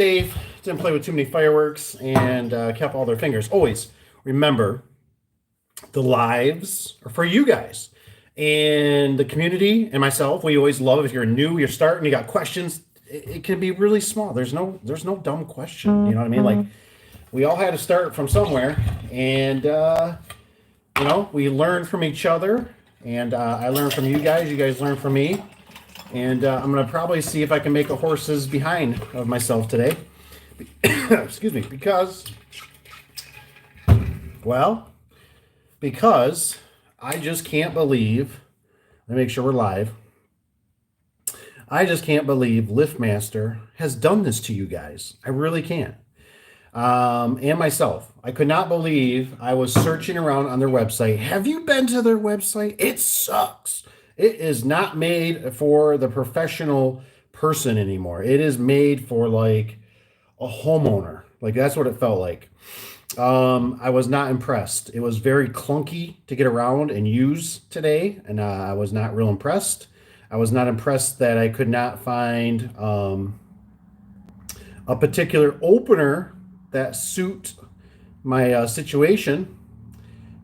safe, didn't play with too many fireworks, and kept all their fingers. Always remember the lives are for you guys and the community and myself. We always love if you're new, you're starting, you got questions. It can be really small. There's no dumb question. You know what I mean? Like we all had to start from somewhere, and we learn from each other. And I learn from you guys. You guys learn from me. And I'm gonna probably see if I can make a horse's behind of myself today. Excuse me, well, because I just can't believe. Let me make sure we're live. I just can't believe Liftmaster has done this to you guys. I really can't. And myself. I could not believe I was searching around on their website. Have you been to their website? It sucks. It is not made for the professional person anymore. It is made for like a homeowner. Like that's what it felt like. I was not impressed. It was very clunky to get around and use today, and I was not real impressed. I was not impressed that I could not find a particular opener that suit my situation.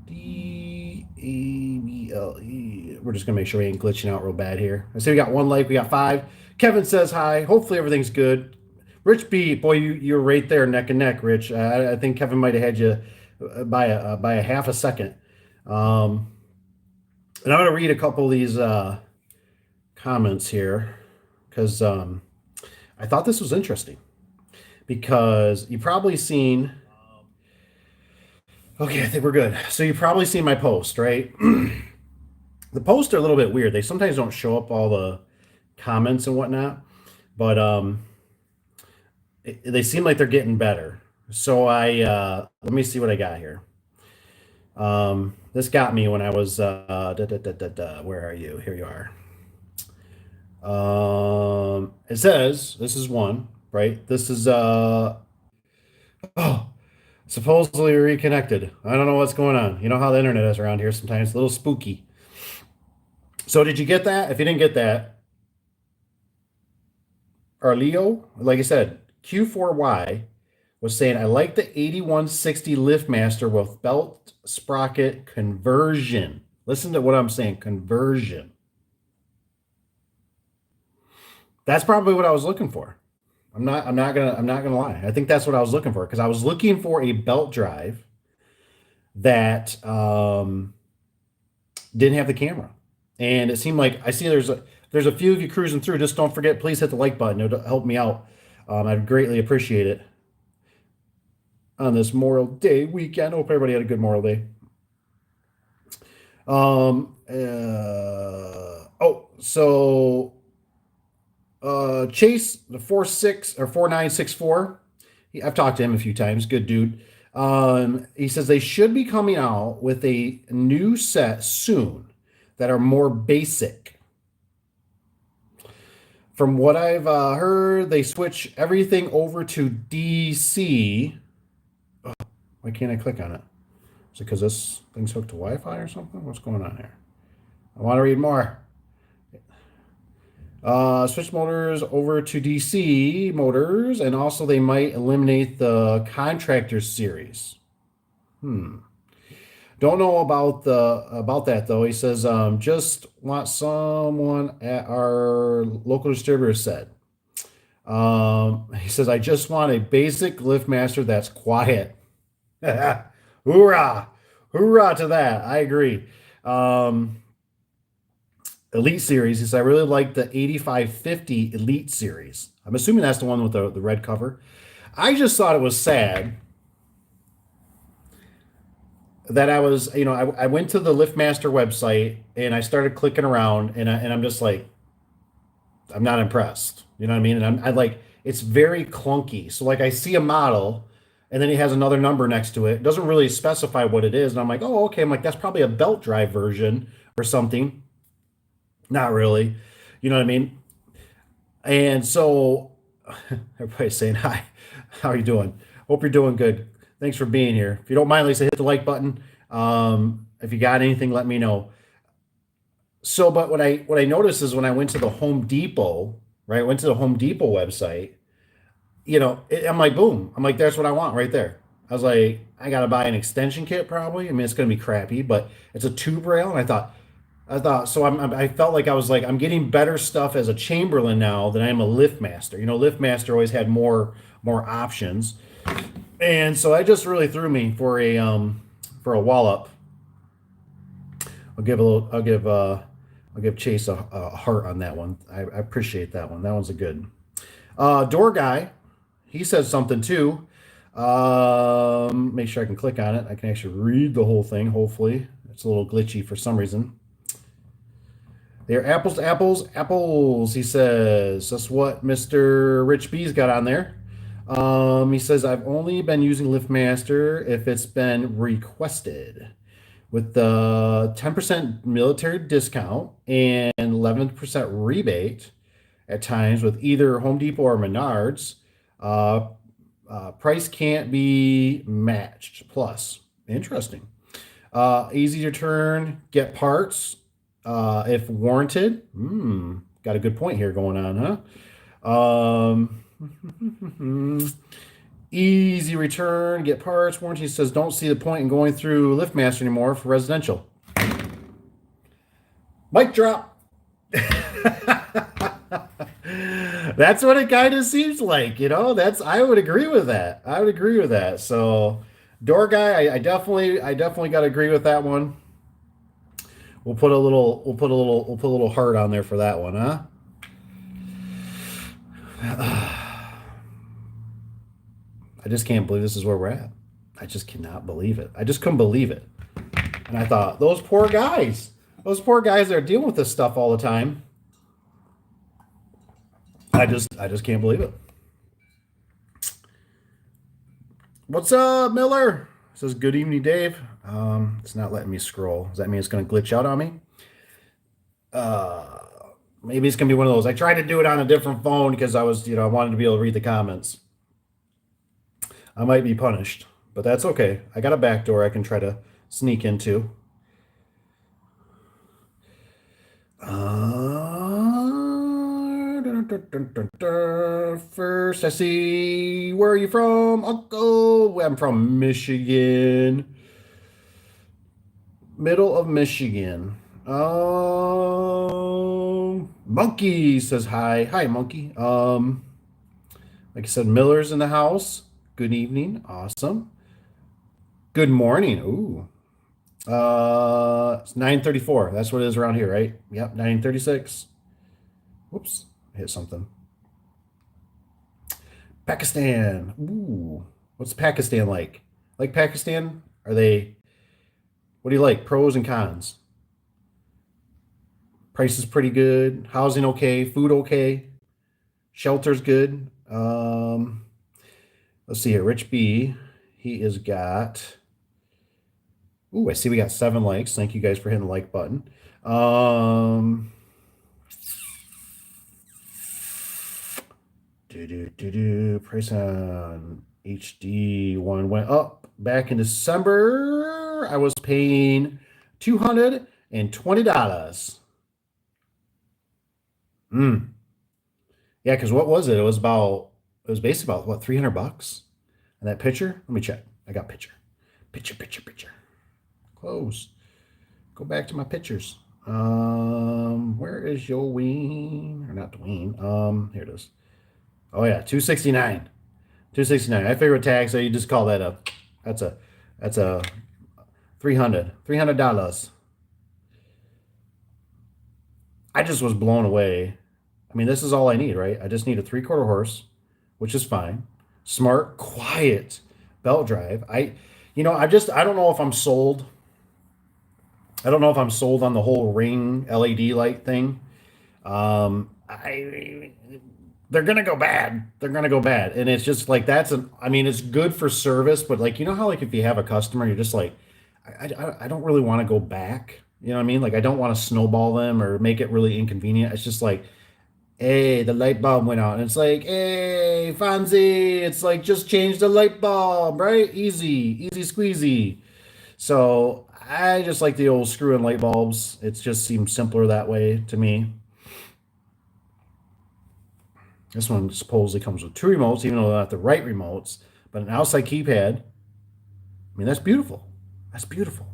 DABLE. We're just gonna make sure we ain't glitching out real bad here. I say we got one like, we got 5. Kevin says hi. Hopefully everything's good. Rich B, boy, you're right there neck and neck, Rich. I think Kevin might have had you by a half a second. And I'm gonna read a couple of these comments here because I thought this was interesting because you probably seen. Okay, I think we're good. So you probably seen my post, right? The posts are a little bit weird. They sometimes don't show up all the comments and whatnot, but they seem like they're getting better. So let me see what I got here. This got me when I was where are you? Here you are. It says this is one, right? This is supposedly reconnected. I don't know what's going on. You know how the internet is around here sometimes, a little spooky. So did you get that? If you didn't get that, Arleo, like I said, Q4Y was saying, I like the 8160 Liftmaster with belt sprocket conversion. Listen to what I'm saying, conversion. That's probably what I was looking for. I'm not gonna lie. I think that's what I was looking for because I was looking for a belt drive that didn't have the camera. And it seemed like I see there's a few of you cruising through. Just don't forget, please hit the like button. It'll help me out. I'd greatly appreciate it on this Memorial Day weekend. Hope everybody had a good Memorial Day. Chase, the 46 or 4964. I've talked to him a few times. Good dude. He says they should be coming out with a new set soon that are more basic. From what I've heard, they switch everything over to DC. Oh, why can't I click on it? Is it because this thing's hooked to Wi-Fi or something? What's going on here? I want to read more. Switch motors over to DC motors, and also they might eliminate the Contractor series. Don't know about that though. He says, just want someone at our local distributor said. He says, I just want a basic Liftmaster that's quiet. Hoorah! Hoorah to that. I agree. Elite series. He says, I really like the 8550 Elite series. I'm assuming that's the one with the red cover. I just thought it was sad that I was, I went to the Liftmaster website and I started clicking around and I'm just like, I'm not impressed. You know what I mean? And I like, it's very clunky. So like I see a model and then it has another number next to it. It doesn't really specify what it is. And I'm like, oh, okay. I'm like, that's probably a belt drive version or something. Not really. You know what I mean? And so everybody's saying, hi, how are you doing? Hope you're doing good. Thanks for being here. If you don't mind, Lisa, hit the like button. If you got anything, let me know. So, but what I noticed is when I went to the Home Depot, right? I went to the Home Depot website. I'm like, boom. I'm like, that's what I want right there. I was like, I gotta buy an extension kit probably. I mean, it's gonna be crappy, but it's a tube rail, and I thought so. I felt like I was like, I'm getting better stuff as a Chamberlain now than I am a Liftmaster. Liftmaster always had more options, and so that just really threw me for a wallop. I'll give Chase a heart on that one. I appreciate that one. That one's a good. Door guy, he says something too. Make sure I can click on it. I can actually read the whole thing. Hopefully, it's a little glitchy for some reason. They're apples to apples, apples. He says that's what Mister Rich B's got on there. He says I've only been using LiftMaster if it's been requested with the 10% military discount and 11% rebate at times with either Home Depot or Menards. Uh, Price can't be matched. Plus, interesting. Easy to turn, get parts if warranted. Got a good point here going on, huh? Easy return, get parts. Warranty says don't see the point in going through LiftMaster anymore for residential. Mic drop. That's what it kind of seems like, I would agree with that. I would agree with that. So, door guy, I definitely got to agree with that one. We'll put a little heart on there for that one, huh? I just can't believe this is where we're at. I just cannot believe it. I just couldn't believe it. And I thought, those poor guys that are dealing with this stuff all the time. I just can't believe it. What's up, Miller? It says good evening, Dave. It's not letting me scroll. Does that mean it's going to glitch out on me? Uh, Maybe it's going to be one of those. I tried to do it on a different phone because I wanted to be able to read the comments. I might be punished, but that's okay. I got a back door I can try to sneak into. First, I see. Where are you from, Uncle? I'm from Michigan. Middle of Michigan. Monkey says hi. Hi, Monkey. Like I said, Miller's in the house. Good evening. Awesome. Good morning. Ooh. It's 9:34. That's what it is around here, right? Yep, 9:36. Whoops, hit something. Pakistan. Ooh. What's Pakistan like? Like Pakistan? What do you like? Pros and cons. Price is pretty good. Housing okay. Food okay. Shelter's good. Let's see here. Rich B. He has got. Ooh, I see we got 7 likes. Thank you guys for hitting the like button. Price on HD one went up back in December. I was paying $220. Yeah, because what was it? It was basically about what, $300? And that picture? Let me check. I got picture. Picture. Close. Go back to my pictures. Where is your ween? Or not Dwayne. Here it is. Oh yeah, 269. 269. I figure with tax, so you just call that a that's a $300. I just was blown away. I mean, this is all I need, right? I just need a 3/4 horse, which is fine. Smart, quiet belt drive. I don't know if I'm sold. I don't know if I'm sold on the whole ring LED light thing. I They're gonna go bad. They're gonna go bad, and it's just like I mean, it's good for service, but like how like if you have a customer, you're just like, I don't really want to go back. You know what I mean? Like I don't want to snowball them or make it really inconvenient. It's just like, hey, the light bulb went out, and it's like, hey, Fonzie, it's like just change the light bulb, right? Easy squeezy. So I just like the old screw in light bulbs. It just seems simpler that way to me. This one supposedly comes with 2 remotes, even though they're not the right remotes, but an outside keypad. I mean, that's beautiful. That's beautiful.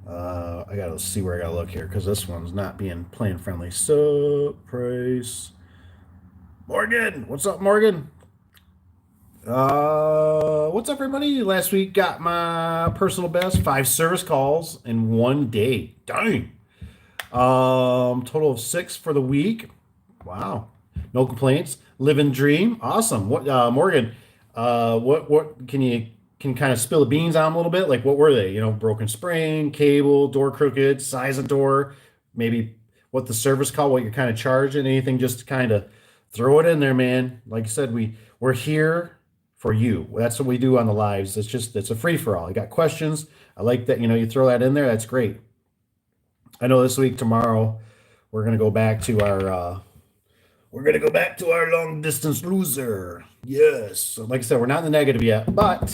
I gotta see where I gotta look here because this one's not being plain friendly. So price. Morgan, what's up, Morgan? What's up, everybody? Last week got my personal best 5 service calls in one day. Dang. Total of 6 for the week. Wow. No complaints. Living dream. Awesome. What, Morgan? What can you kind of spill the beans on them a little bit? Like, what were they? Broken spring, cable, door crooked, size of door, maybe what the service call, what you're kind of charging, anything, just kind of throw it in there, man. Like I said, we're here for you. That's what we do on the lives. It's a free for all. You got questions? I like that. You throw that in there. That's great. I know this week, tomorrow, we're gonna go back to our long distance loser. Yes. So like I said, we're not in the negative yet, but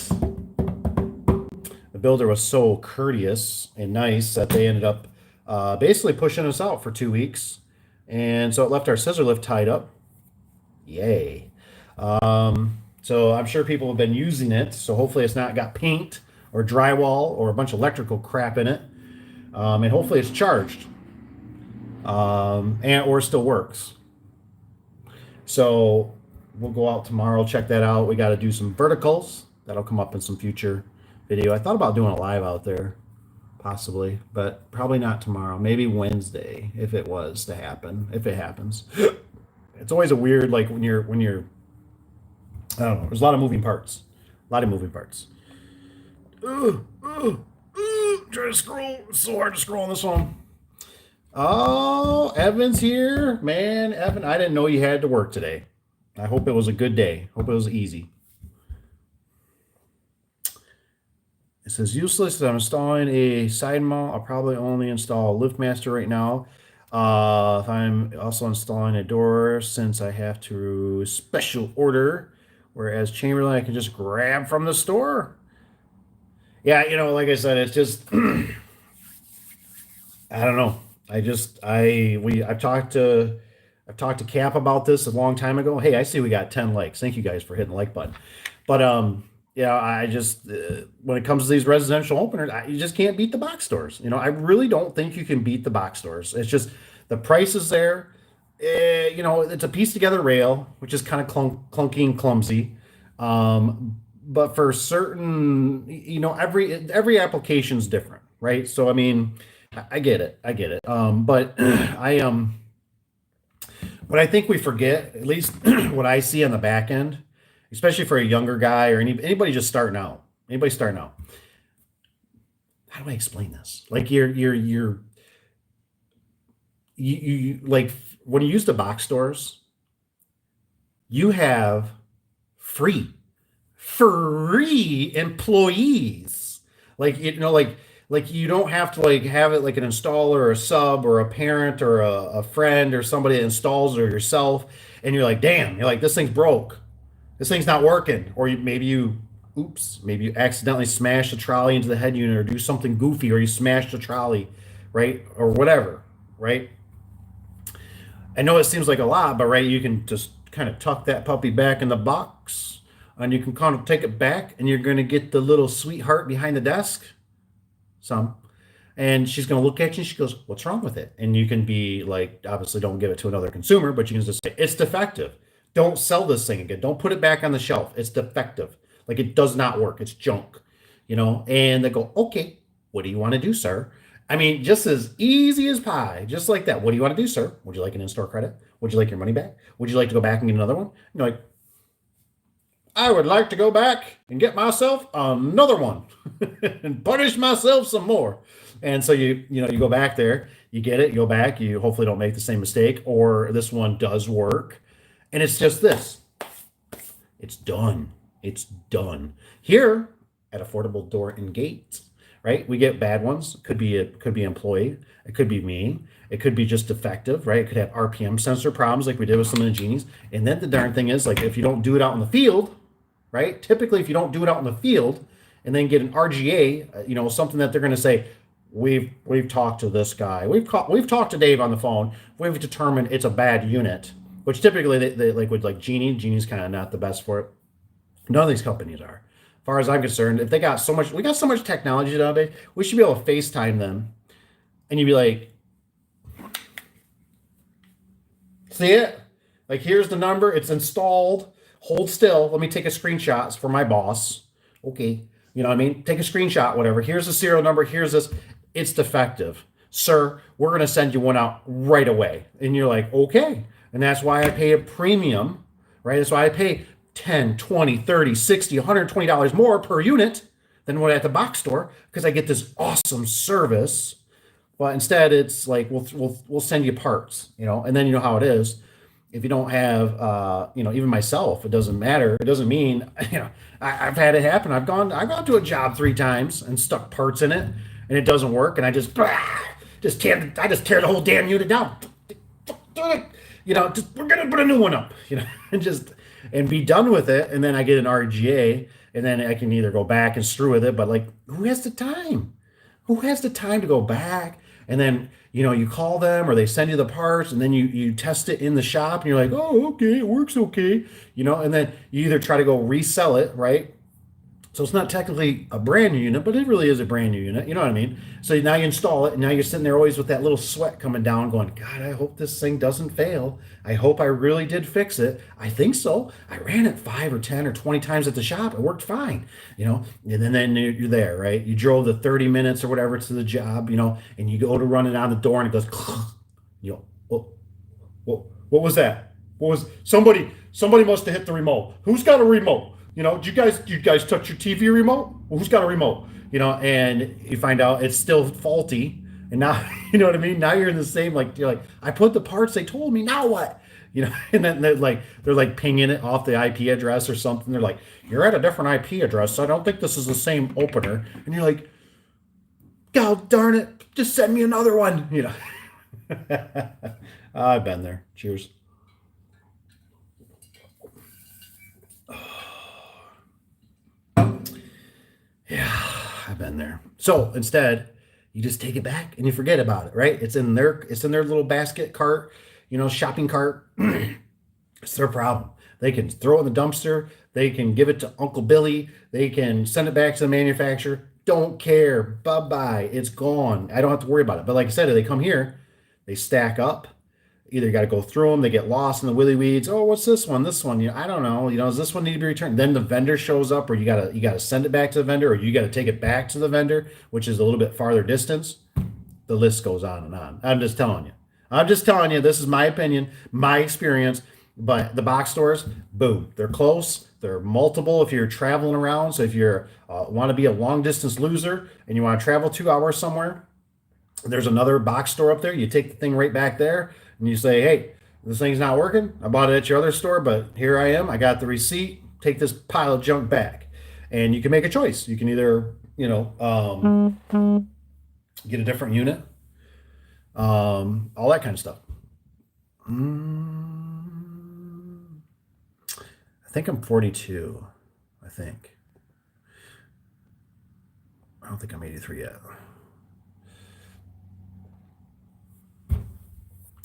the builder was so courteous and nice that they ended up basically pushing us out for 2 weeks, and so it left our scissor lift tied up. Yay. So I'm sure people have been using it. So hopefully it's not got paint or drywall or a bunch of electrical crap in it. And hopefully it's charged, or still works. So we'll go out tomorrow, check that out. We got to do some verticals. That'll come up in some future video. I thought about doing a live out there, possibly, but probably not tomorrow. Maybe Wednesday, if it was to happen. If it happens, it's always a weird, like when you're. I don't know. There's a lot of moving parts. A lot of moving parts. Try to scroll. It's so hard to scroll on this one. Oh, Evan's here. Man, Evan, I didn't know you had to work today. I hope it was a good day. Hope it was easy. It says useless. I'm installing a side mount. I'll probably only install Liftmaster right now. If I'm also installing a door, since I have to special order, whereas Chamberlain I can just grab from the store. Yeah, like I said, it's just I don't know. I've talked to Cap about this a long time ago. Hey, I see we got 10 likes. Thank you guys for hitting the like button. But yeah, I just when it comes to these residential openers, you just can't beat the box stores. I really don't think you can beat the box stores. It's just the price is there. It's a piece together rail, which is kind of clunky and clumsy. But for certain, every application is different, right? So I mean, I get it. But what I think we forget, at least what I see on the back end, especially for a younger guy or anybody just starting out. Anybody starting out. How do I explain this? Like you like when you use the box stores, you have free employees. Like you don't have to have it like an installer or a sub or a parent or a friend or somebody that installs it or yourself, and you're like, damn, you're like, this thing's broke, this thing's not working, or maybe you accidentally smash the trolley into the head unit or do something goofy, or you smash the trolley, right, or whatever, right? I know it seems like a lot, but right, you can just kind of tuck that puppy back in the box, and you can kind of take it back, and you're going to get the little sweetheart behind the desk, and she's going to look at you and she goes, what's wrong with it? And you can be like, obviously don't give it to another consumer, but you can just say, it's defective. Don't sell this thing again. Don't put it back on the shelf. It's defective. Like, it does not work. It's junk, and they go, okay, what do you want to do, sir? I mean, just as easy as pie, just like that. What do you want to do, sir? Would you like an in-store credit? Would you like your money back? Would you like to go back and get another one? Like, I would like to go back and get myself another one and punish myself some more. And so you go back there, you get it, you go back, you hopefully don't make the same mistake, or this one does work. And it's just this. It's done. It's done. Here at Affordable Door and Gate, right? We get bad ones. Could be employee. It could be me. It could be just defective, right? It could have RPM sensor problems like we did with some of the Genies. And then the darn thing is, like, if you don't do it out in the field, right? Typically, if you don't do it out in the field and then get an RGA, something that they're going to say, we've talked to this guy. We've talked to Dave on the phone. We've determined it's a bad unit, which typically they like with like Genie. Genie's kind of not the best for it. None of these companies are. As far as I'm concerned, if they got so much, we got so much technology nowadays, we should be able to FaceTime them, and you'd be like, see it? Like, here's the number. It's installed. Hold still. Let me take a screenshot. It's for my boss. Okay. You know what I mean? Take a screenshot, whatever. Here's the serial number. Here's this. It's defective. Sir, we're going to send you one out right away. And you're like, okay. And that's why I pay a premium, right? That's why I pay 10, 20, 30, 60, $120 more per unit than what at the box store because I get this awesome service. But instead, it's like we'll send you parts, and then you know how it is. If you don't have, even myself, it doesn't matter. It doesn't mean, I've had it happen. I've gone to a job 3 times and stuck parts in it, and it doesn't work, and I just tear the whole damn unit down. We're gonna put a new one up, and be done with it, and then I get an RGA, and then I can either go back and screw with it, but like, who has the time? Who has the time to go back and then you call them or they send you the parts and then you test it in the shop and you're like, oh, okay, it works okay, and then you either try to go resell it, right? So it's not technically a brand new unit, but it really is a brand new unit. You know what I mean? So now you install it, and now you're sitting there always with that little sweat coming down, going, God, I hope this thing doesn't fail. I hope I really did fix it. I think so. I ran it 5 or 10 or 20 times at the shop. It worked fine, And then you're there, right? You drove the 30 minutes or whatever to the job, and you go to run it on the door, and it goes, what was that? What was somebody must have hit the remote. Who's got a remote? Do you guys touch your TV remote? Well, who's got a remote? And you find out it's still faulty. And now, you know what I mean? Now you're in the same, like, you're like, I put the parts they told me, now what? And then they're like pinging it off the IP address or something. They're like, you're at a different IP address, so I don't think this is the same opener. And you're like, God darn it, just send me another one. I've been there. Cheers. Yeah, I've been there. So instead, you just take it back and you forget about it, right? It's in their little basket cart, shopping cart. It's their problem. They can throw it in the dumpster. They can give it to Uncle Billy. They can send it back to the manufacturer. Don't care. Bye bye. It's gone. I don't have to worry about it. But like I said, if they come here, they stack up. Either you got to go through them, they get lost in the willy weeds. Oh, what's this one? This one, I don't know. Does this one need to be returned? Then the vendor shows up, or you gotta send it back to the vendor, or you gotta take it back to the vendor, which is a little bit farther distance. The list goes on and on. I'm just telling you. This is my opinion, my experience. But the box stores, boom, they're close. They're multiple if you're traveling around. So if you're want to be a long distance loser and you want to travel 2 hours somewhere, there's another box store up there. You take the thing right back there and you say, hey, this thing's not working. I bought it at your other store, but here I am. I got the receipt. Take this pile of junk back. And you can make a choice. You can either, get a different unit, all that kind of stuff. I think I'm 42. I think. I don't think I'm 83 yet.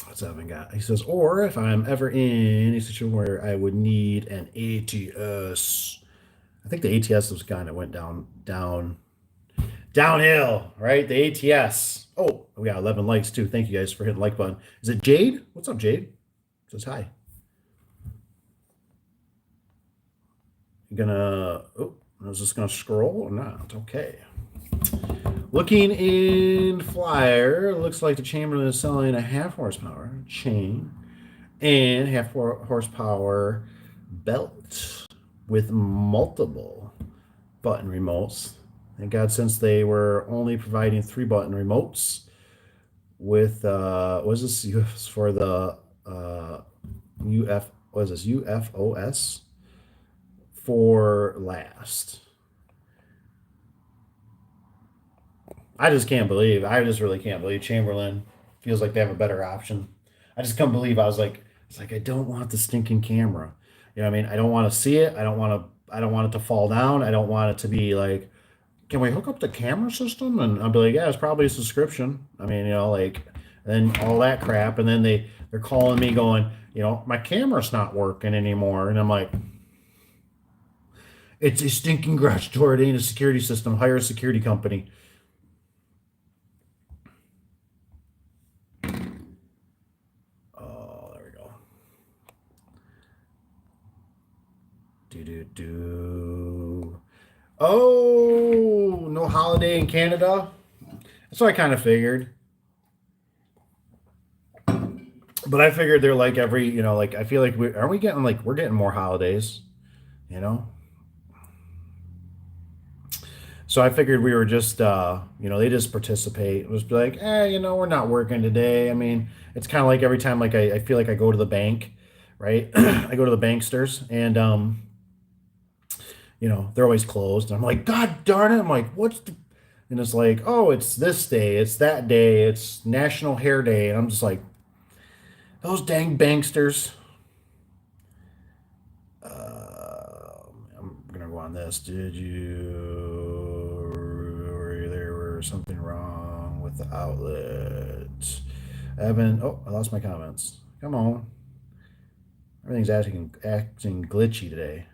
What's Evan got? He says, or if I'm ever in a situation where I would need an ATS. I think the ATS was kind of went downhill, right? The ATS. Oh, we got 11 likes too. Thank you guys for hitting the like button. Is it Jade? What's up, Jade? Says hi. You're gonna. Oh, I was just gonna scroll or not? Okay. Looking in Flyer, looks like the Chamberlain is selling a 1/2 horsepower chain and 1/2 horsepower belt with multiple button remotes. Thank God, since they were only providing 3-button remotes with was this for the UFOS for last. I just really can't believe Chamberlain feels like they have a better option. I just can't believe it's like I don't want the stinking camera. You know what I mean? I don't want to see it. I don't want it to fall down. I don't want it to be like, can we hook up the camera system? And I'll be like, yeah, it's probably a subscription. I mean, like, and then all that crap. And then they're calling me going, my camera's not working anymore. And I'm like, it's a stinking garage door. It ain't a security system. Hire a security company. Oh, there we go. Do do do. Oh, no holiday in Canada. That's what I kind of figured. But I figured they're like every, like I feel like we getting like we're getting more holidays, you know. So I figured we were just, they just participate. It was like, we're not working today. I mean, it's kind of like every time, like I feel like I go to the bank, right? I go to the banksters, and they're always closed. And I'm like, God darn it! I'm like, what's the? And it's like, oh, it's this day, it's that day, it's National Hair Day, and I'm just like, those dang banksters. I'm gonna go on this. Did you? There was something wrong with the outlet. Evan. Oh, I lost my comments. Come on. Everything's acting glitchy today.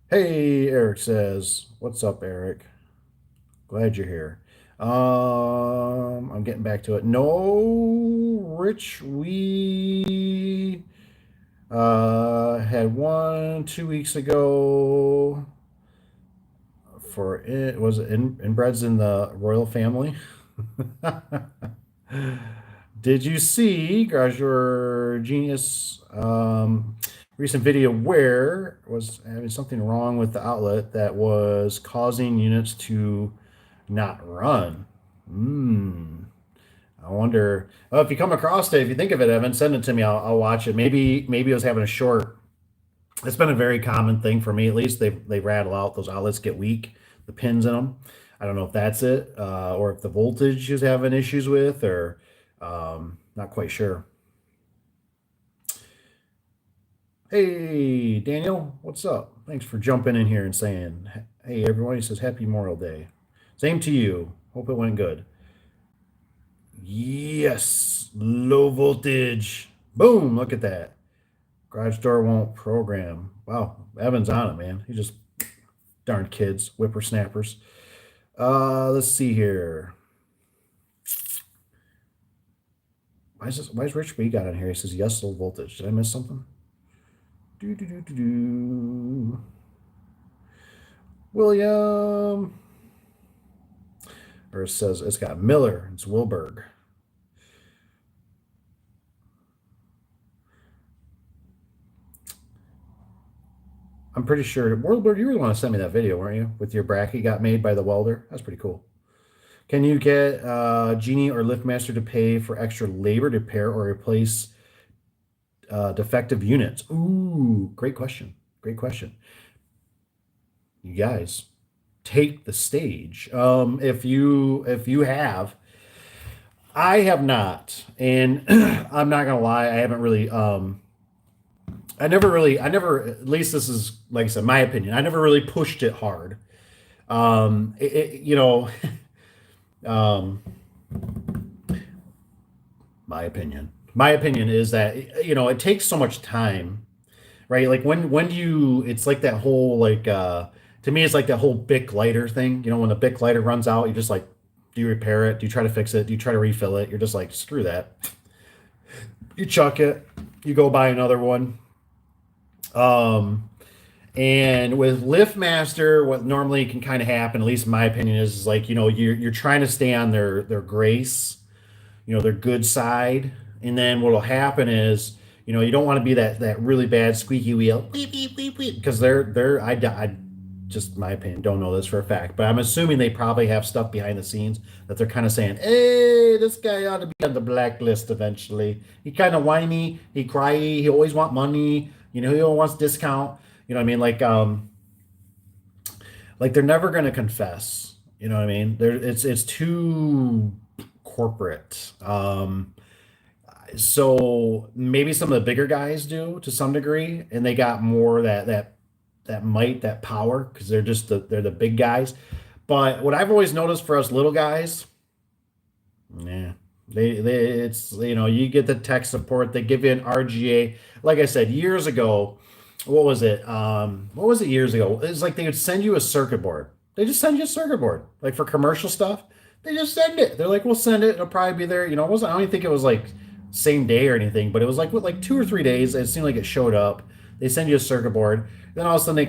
Hey, Eric says, "What's up, Eric? Glad you're here." I'm getting back to it. No, Rich, we had one 2 weeks ago for it. Was it inbreds in the royal family? Did you see Garage Your Genius recent video where was having something wrong with the outlet that was causing units to not run? I wonder. Well, if you come across it, if you think of it, Evan, send it to me. I'll watch it. Maybe it was having a short. It's been a very common thing for me, at least. They rattle out, those outlets get weak, the pins in them. I don't know if that's it, or if the voltage is having issues with, or not quite sure. Hey, Daniel, what's up? Thanks for jumping in here and saying, hey, everyone. He says, Happy Memorial Day. Same to you. Hope it went good. Yes, low voltage. Boom, look at that. Garage door won't program. Wow, Evan's on it, man. He just darn kids, whippersnappers. Let's see here. Why is Rich B got on here? He says yes, low voltage. Did I miss something? Do do do do do. William. Or it says it's got Miller. It's Wilberg. I'm pretty sure. Wilberg, you really want to send me that video, weren't you? With your bracket got made by the welder. That's pretty cool. Can you get Genie or Liftmaster to pay for extra labor to repair or replace defective units? Ooh, great question. Great question. You guys, take the stage. If you have, I have not, and I'm not gonna lie, I haven't really. I never. At least this is, like I said, my opinion. I never really pushed it hard. Um, my opinion. My opinion is that it takes so much time, right? Like when do you? It's like that whole like to me, it's like that whole Bic lighter thing. When the Bic lighter runs out, you just like, do you repair it? Do you try to fix it? Do you try to refill it? You're just like, screw that. You chuck it. You go buy another one. Um, and with Liftmaster, what normally can kind of happen, at least in my opinion, is like you're trying to stay on their grace, their good side, and then what'll happen is you don't want to be that really bad squeaky wheel, beep beep beep beep, because I just my opinion, don't know this for a fact, but I'm assuming they probably have stuff behind the scenes that they're kind of saying, hey, this guy ought to be on the blacklist eventually. He kind of whiny, he cry, he always want money, he always wants discount. You know what I mean? Like they're never going to confess. You know what I mean? It's too corporate. So maybe some of the bigger guys do to some degree, and they got more that might, that power, because they're the big guys. But what I've always noticed for us little guys, yeah, they it's you get the tech support. They give you an RGA. Like I said years ago, what was it? What was it years ago? It's like they would send you a circuit board. They just send you a circuit board, like for commercial stuff. They just send it. They're like, we'll send it. It'll probably be there. It wasn't. I don't even think it was like same day or anything, but it was like what, like 2 or 3 days. It seemed like it showed up. They send you a circuit board. Then all of a sudden they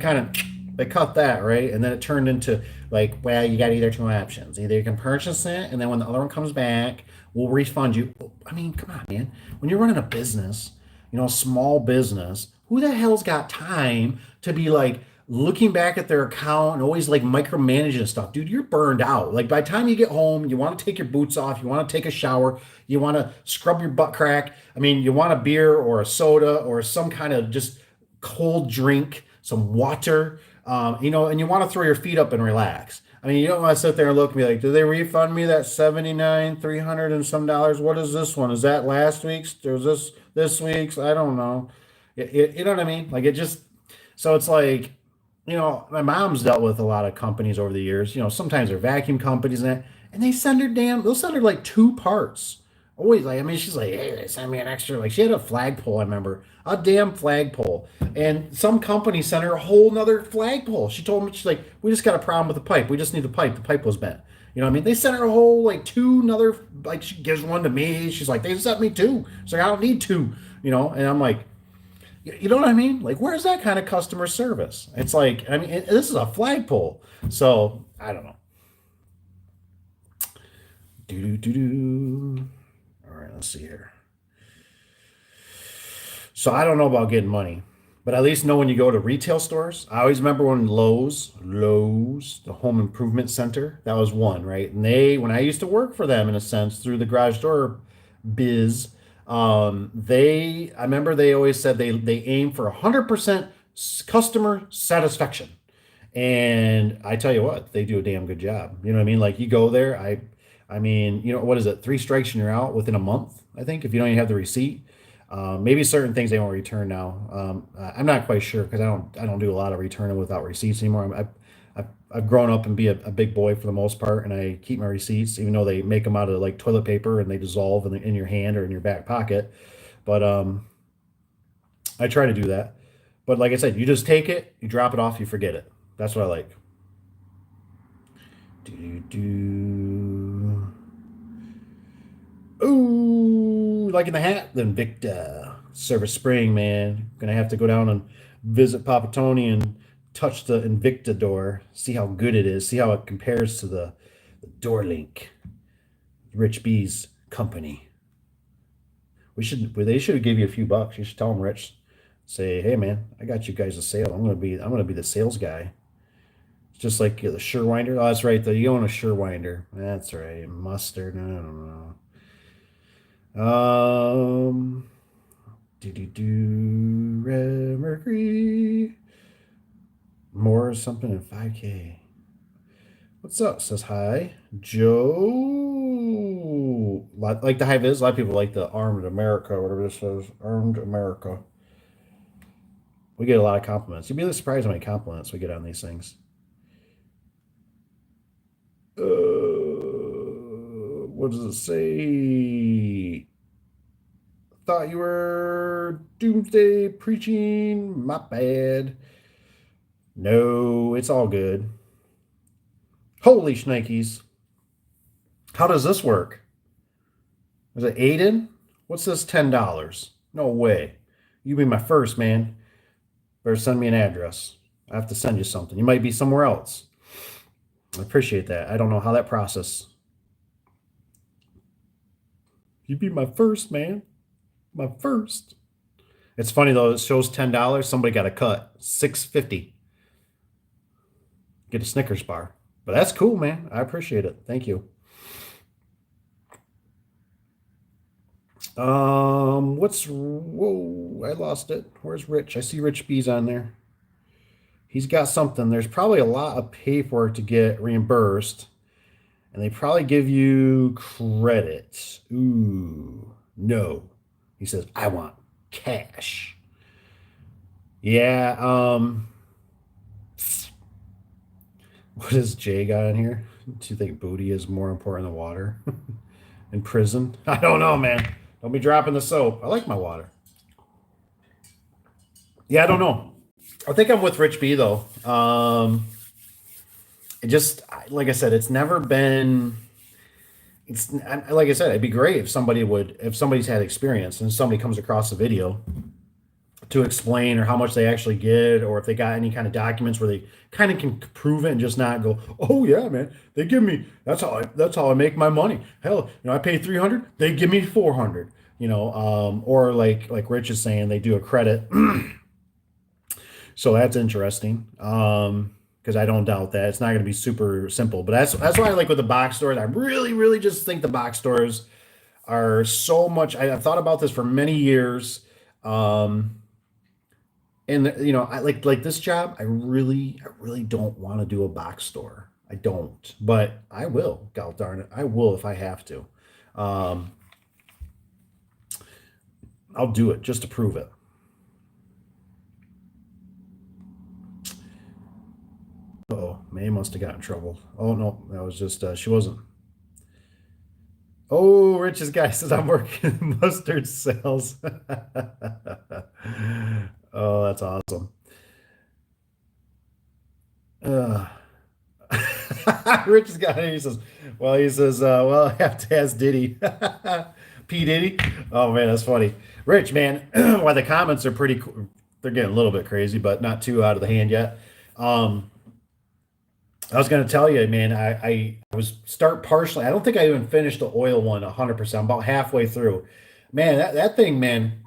cut that, right, and then it turned into like, well, you got either two options. Either you can purchase it, and then when the other one comes back, we'll refund you. I mean, come on, man. When you're running a business, a small business, who the hell's got time to be like looking back at their account and always like micromanaging stuff? Dude, you're burned out. Like by the time you get home, you want to take your boots off, you want to take a shower, you want to scrub your butt crack. I mean, you want a beer or a soda or some kind of just cold drink, some water, and you want to throw your feet up and relax. I mean, you don't want to sit there and look at me like, do they refund me that 79, 300 and some dollars? What is this one? Is that last week's? Or is this week's? I don't know. You know what I mean? Like it just, so it's like, my mom's dealt with a lot of companies over the years. Sometimes they're vacuum companies and they'll send her like two parts. Always like, I mean, she's like, hey, send me an extra. Like she had a flagpole, I remember, a damn flagpole. And some company sent her a whole nother flagpole. She told me, she's like, we just got a problem with the pipe. We just need the pipe. The pipe was bent. You know what I mean? They sent her a whole like two another, like she gives one to me. She's like, they sent me two. She's like, I don't need two, and I'm like, you know what I mean? Like, where's that kind of customer service? It's like, I mean, this is a flagpole. So I don't know. Do do do do. All right, let's see here. So I don't know about getting money, but at least know when you go to retail stores. I always remember when Lowe's, the home improvement center, that was one, right? And when I used to work for them in a sense through the garage door biz, I remember they always said they aim for 100% customer satisfaction. And I tell you what, they do a damn good job. You know what I mean? Like you go there, I mean, what is it? Three strikes and you're out within a month, I think, if you don't even have the receipt. Maybe certain things they won't return now. I'm not quite sure because I don't do a lot of returning without receipts anymore. I've grown up and be a big boy for the most part, and I keep my receipts, even though they make them out of like toilet paper and they dissolve in your hand or in your back pocket. But I try to do that. But like I said, you just take it, you drop it off, you forget it. That's what I like. Do do. Ooh, like in the hat, then Victor. Service Spring, man. Gonna have to go down and visit Papa Tony and touch the Invicta door, see how good it is, see how it compares to the Door Link, Rich B's company. They should give you a few bucks. You should tell them, Rich, say, hey man, I got you guys a sale. I'm gonna be the sales guy. It's just like the Surewinder. Oh, that's right. You own a Surewinder. That's right. Mustard. I don't know. Red Mercury. More something in 5K. What's up? Says hi. Joe. Like the high vis. A lot of people like the Armed America, whatever this says. Armed America. We get a lot of compliments. You'd be surprised how many compliments we get on these things. What does it say? Thought you were doomsday preaching. My bad. No, it's all good. Holy shnikes. How does this work? Is it Aiden? What's this $10? No way. You be my first, man. Better send me an address. I have to send you something. You might be somewhere else. I appreciate that. I don't know how that process. You be my first, man. My first. It's funny though, it shows $10. Somebody got a cut. $6.50. Get a Snickers bar. But that's cool, man. I appreciate it. Thank you. Whoa, I lost it. Where's Rich? I see Rich B's on there. He's got something. There's probably a lot of paperwork to get reimbursed. And they probably give you credit. Ooh, no. He says, I want cash. Yeah, What is Jay got in here? Do you think booty is more important than water in prison? I don't know, man. Don't be dropping the soap. I like my water. Yeah, I don't know. I think I'm with Rich B though. It just like I said, it's never been. It's like I said, it'd be great if if somebody's had experience and somebody comes across a video to explain or how much they actually get, or if they got any kind of documents where they kind of can prove it and just not go, oh yeah, man, they give me that's how I make my money. Hell, I pay 300, they give me 400. Or like Rich is saying, they do a credit. So that's interesting. Because I don't doubt that it's not going to be super simple. But that's why I like with the box stores. I really, really just think the box stores are so much. I've thought about this for many years. Um, and I like this job. I really don't want to do a box store. I don't, but I will. God darn it, I will if I have to. Um, I'll do it just to prove it. Oh, May must have got in trouble. Oh no, that was just she wasn't. Oh, Rich's guy says I'm working in mustard sales. Oh, that's awesome. Uh, Rich's guy, well, I have to ask Diddy. P. Diddy. Oh man, that's funny. Rich, man, why the comments are pretty cool. They're getting a little bit crazy, but not too out of the hand yet. Um, I was going to tell you, man, I was start partially. I don't think I even finished the oil one 100%. I'm about halfway through. Man, that thing, man,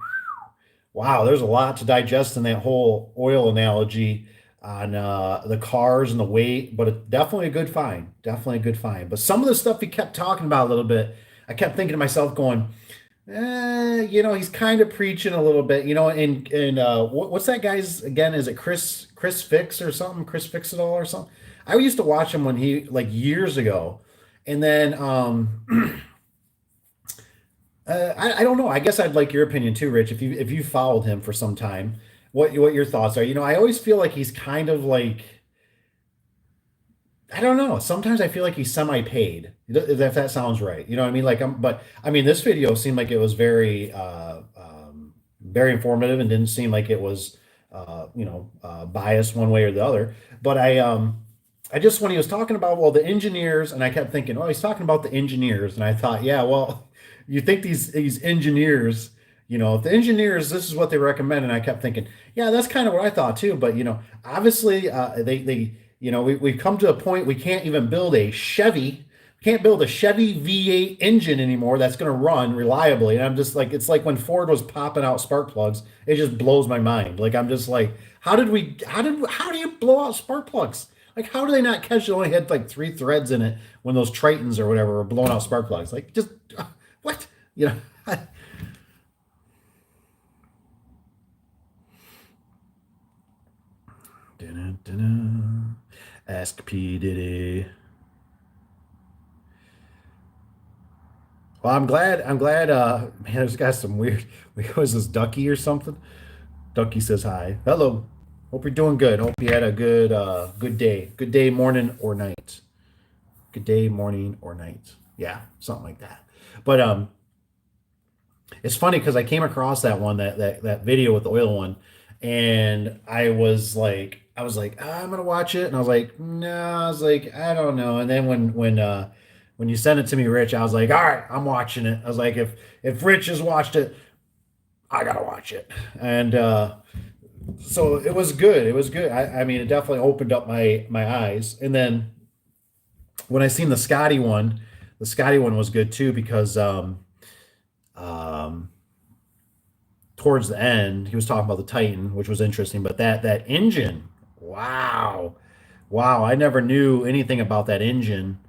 wow, there's a lot to digest in that whole oil analogy on the cars and the weight, but it's definitely a good find. Definitely a good find. But some of the stuff he kept talking about a little bit, I kept thinking to myself, going, he's kind of preaching a little bit, and what's that guy's again? Is it Chris Fix or something? Chris Fix It All or something? I used to watch him when he like years ago, and then I don't know. I guess I'd like your opinion too, Rich. If you followed him for some time, what your thoughts are? I always feel like he's kind of like I don't know. Sometimes I feel like he's semi-paid, if that sounds right. You know what I mean? But I mean, this video seemed like it was very informative and didn't seem like it was, biased one way or the other. But I just when he was talking about well the engineers, and I kept thinking, oh, he's talking about the engineers, and I thought, yeah, well, you think these engineers, if the engineers, this is what they recommend, and I kept thinking, yeah, that's kind of what I thought too. But obviously, we've come to a point we can't even build a Chevy. Can't build a Chevy V8 engine anymore that's going to run reliably. And I'm just like, it's like when Ford was popping out spark plugs. It just blows my mind. Like I'm just like, how do you blow out spark plugs? Like how do they not catch? It only had like three threads in it when those Tritons or whatever were blowing out spark plugs. Like just what? You know, Dun-dun-dun-dun. Ask P Diddy. Well, I'm glad. Man, there's got some weird. Was this Ducky or something? Ducky says hi. Hello. Hope you're doing good. Hope you had a good day. Good day, morning or night. Good day, morning or night. Yeah, something like that. But it's funny because I came across that one that video with the oil one, and I was like, "Ah, I'm gonna watch it, and I was like, no, I was like, I don't know. And then when you sent it to me, Rich, I was like, all right, I'm watching it. I was like, if Rich has watched it, I gotta watch it. And so it was good. It was good. I mean, it definitely opened up my eyes. And then when I seen the Scotty one was good too because um, towards the end, he was talking about the Titan, which was interesting. But that engine, wow, wow! I never knew anything about that engine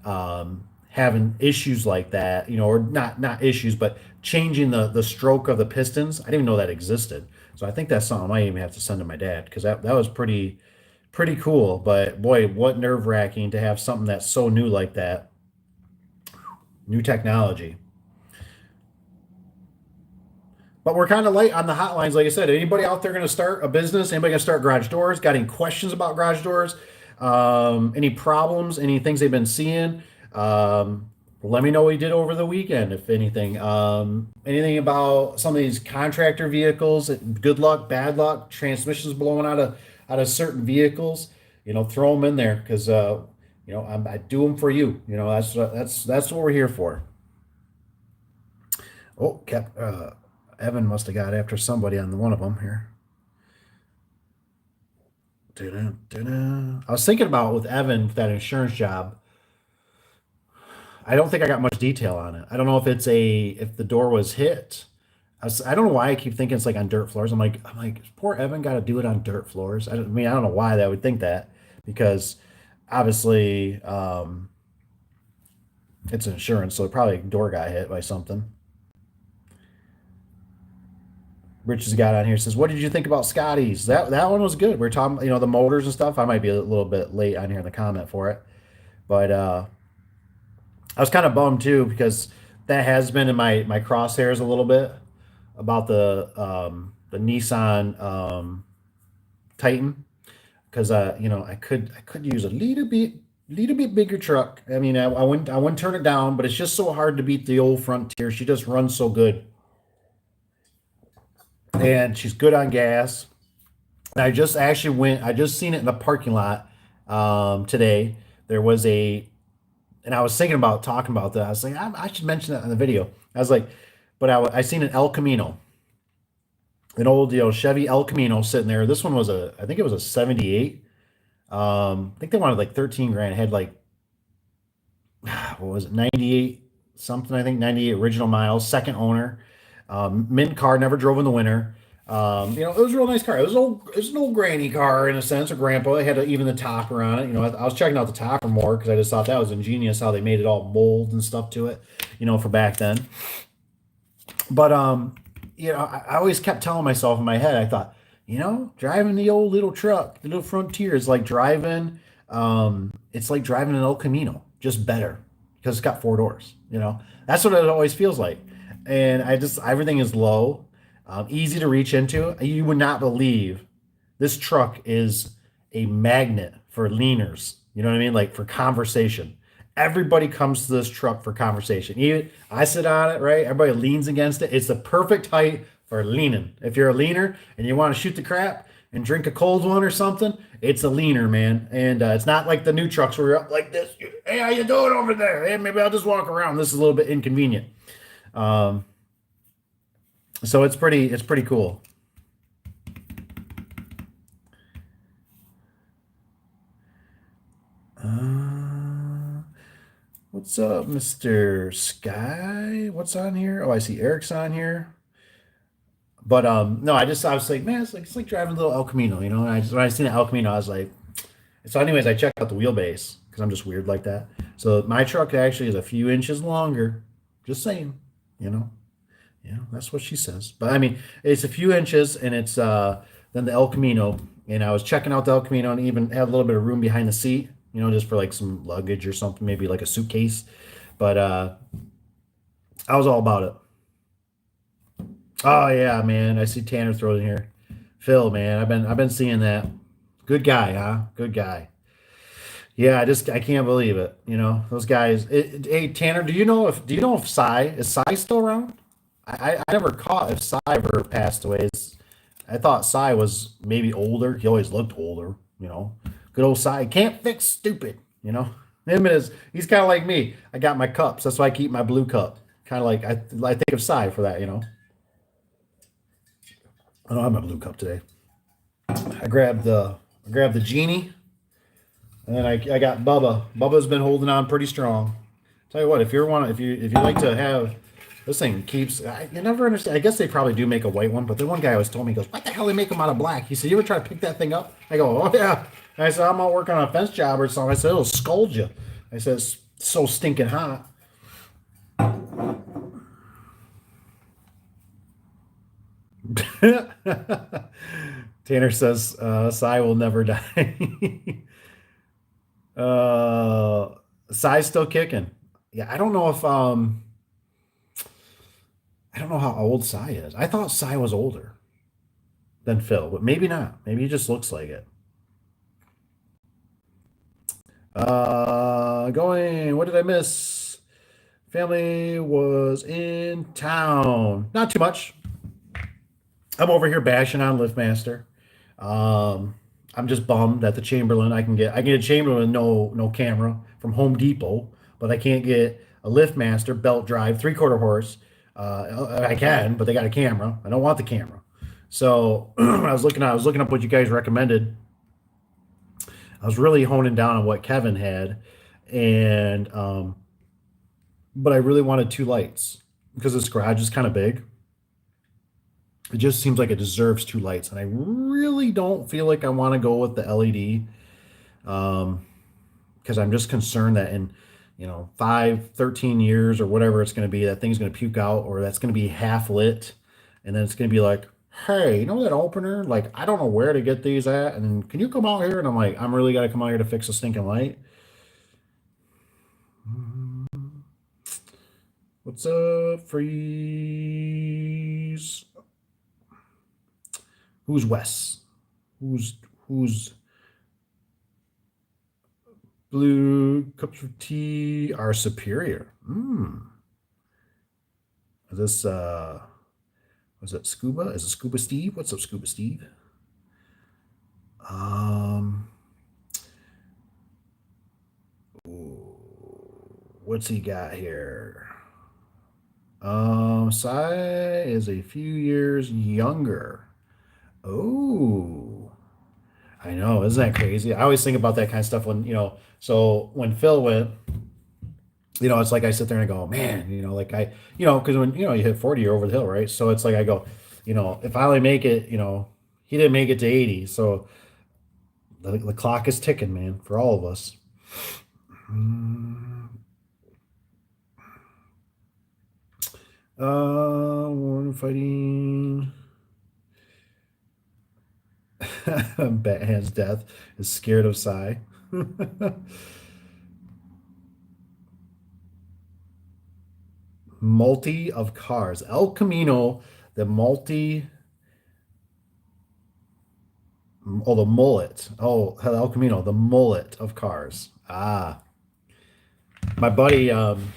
having issues like that. Or not issues, but changing the stroke of the pistons. I didn't even know that existed. So I think that's something I even have to send to my dad because that was pretty cool. But boy, what nerve wracking to have something that's so new like that, new technology. But we're kind of late on the hotlines, like I said. Anybody out there going to start a business? Anybody going to start garage doors? Got any questions about garage doors? Any problems, any things they've been seeing. Um, Let me know what you did over the weekend, if anything. Anything about some of these contractor vehicles, good luck, bad luck, transmissions blowing out of certain vehicles. Throw them in there because I do them for you. That's what we're here for. Oh, Evan must have got after somebody on one of them here. I was thinking about with Evan that insurance job. I don't think I got much detail on it. I don't know if the door was hit. I don't know why I keep thinking it's like on dirt floors. I'm like, poor Evan got to do it on dirt floors. I don't know why that would think that because obviously it's insurance, so probably door got hit by something. Rich has got on here says, "What did you think about Scotty's? That one was good. We are talking, the motors and stuff. I might be a little bit late on here in the comment for it, but I was kind of bummed too because that has been in my crosshairs a little bit about the Nissan Titan because I could use a little bit bigger truck. I mean, I wouldn't turn it down, but it's just so hard to beat the old Frontier. She just runs so good, and she's good on gas. And I just seen it in the parking lot today. There was and I was thinking about talking about that. I was like, I should mention that in the video. I was like, but I seen an El Camino, an old Chevy El Camino sitting there. This one was I think it was a '78. I think they wanted like 13 grand. It had like what was it, 98 something? I think 98 original miles, second owner, mint car, never drove in the winter. It was a real nice car. It was an old granny car in a sense, or grandpa. It had even the topper on it. I was checking out the topper more because I just thought that was ingenious how they made it all mold and stuff to it, for back then. But I always kept telling myself in my head, I thought, driving the old little truck, the little Frontier is like driving. It's like driving an El Camino, just better because it's got four doors. That's what it always feels like. And everything is low, easy to reach into. You would not believe this truck is a magnet for leaners. You know what I mean? Like for conversation. Everybody comes to this truck for conversation. Even I sit on it, right? Everybody leans against it. It's the perfect height for leaning. If you're a leaner and you want to shoot the crap and drink a cold one or something, it's a leaner, man. And it's not like the new trucks where you're up like this. Hey, how you doing over there? Hey, maybe I'll just walk around. This is a little bit inconvenient. So it's pretty cool. What's up, Mr. Sky? What's on here? Oh, I see Eric's on here. But no, I was like, man, it's like driving a little El Camino, And when I seen the El Camino, I was like, so. Anyways, I checked out the wheelbase because I'm just weird like that. So my truck actually is a few inches longer. Just saying, you know. That's what she says. But I mean, it's a few inches, and it's than the El Camino. And I was checking out the El Camino, and even had a little bit of room behind the seat, just for like some luggage or something, maybe like a suitcase. But I was all about it. Oh yeah, man. I see Tanner throws in here. Phil, man, I've been seeing that. Good guy, huh? Good guy. Yeah, I can't believe it. Those guys. Hey Tanner, do you know if Cy still around? I never caught if Cy ever passed away. I thought Cy was maybe older. He always looked older. Good old Cy can't fix stupid. Him is he's kind of like me. I got my cups. That's why I keep my blue cup. Kind of like I think of Cy for that. I don't have my blue cup today. I grabbed the genie, and then I got Bubba. Bubba's been holding on pretty strong. Tell you what, if you like to have this thing keeps, you never understand. I guess they probably do make a white one, but the one guy always told me, he goes, "What the hell they make them out of black?" He said, "You ever try to pick that thing up?" I go, "Oh yeah." And I said, "I'm out working on a fence job or something." I said, "It'll scald you." I said, "It's so stinking hot." Tanner says, "Cy will never die." uh, Cy's still kicking. Yeah, I don't know how old Cy is. I thought Cy was older than Phil, but maybe not. Maybe he just looks like it. Going. What did I miss? Family was in town. Not too much. I'm over here bashing on Liftmaster. Um, I'm just bummed that the Chamberlain I can get a Chamberlain with no camera from Home Depot, but I can't get a Liftmaster belt drive 3/4 horse. I can, but they got a camera. I don't want the camera. So when I was looking up what you guys recommended. I was really honing down on what Kevin had, and but I really wanted two lights because this garage is kind of big. It just seems like it deserves two lights, and I really don't feel like I want to go with the LED because I'm just concerned that in 5, 13 years or whatever it's going to be, that thing's going to puke out, or that's going to be half lit, and then it's going to be like, hey, you know that opener? Like, I don't know where to get these at, and can you come out here? And I'm like, I'm really got to come out here to fix a stinking light. What's up, freeze? Who's Wes? Who's blue cups of tea are superior? Is this was it Scuba? Is it Scuba Steve? What's up, Scuba Steve? Um what's he got here? Sai is a few years younger. Oh, I know. Isn't that crazy? I always think about that kind of stuff so when Phil went, it's like I sit there and I go, man, because when, you hit 40, you're over the hill, right? So it's like I go, if I only make it, he didn't make it to 80. So the clock is ticking, man, for all of us. Mm, Warren fighting. Batman's death is scared of Psy. Multi of cars. El Camino, the multi. Oh, the mullet. Oh, El Camino, the mullet of cars. Ah, my buddy. When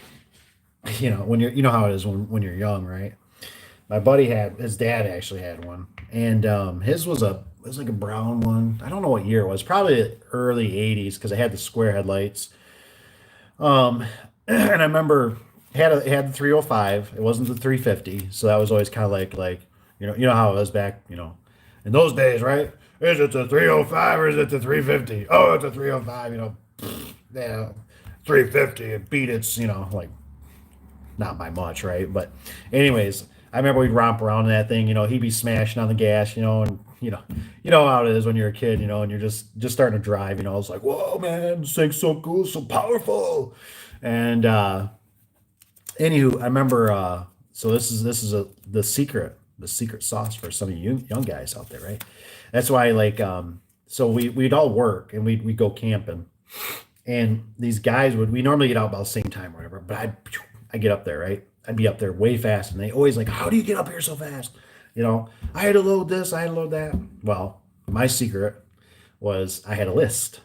how it is when you're young, right? My buddy had his dad actually had one, and his was like a brown one. I don't know what year it was. Probably early '80s because it had the square headlights. Um, and I remember it had the 305. It wasn't the 350, so that was always kind of like you know how it was back in those days, right? Is it the 305 or is it the 350? Oh, it's a 305. Yeah, 350. It beat its like not by much, right? But anyways, I remember we'd romp around in that thing. He'd be smashing on the gas, and you know how it is when you're a kid, and you're just starting to drive. It's like, whoa, man, this thing's so cool, so powerful. And anywho, I remember. So this is the secret sauce for some of you young guys out there, right? That's why so we'd all work and we'd go camping, and these guys we normally get out about the same time or whatever, but I get up there, right? I'd be up there way fast, and they always like, how do you get up here so fast? I had to load this, I had to load that. Well, my secret was I had a list.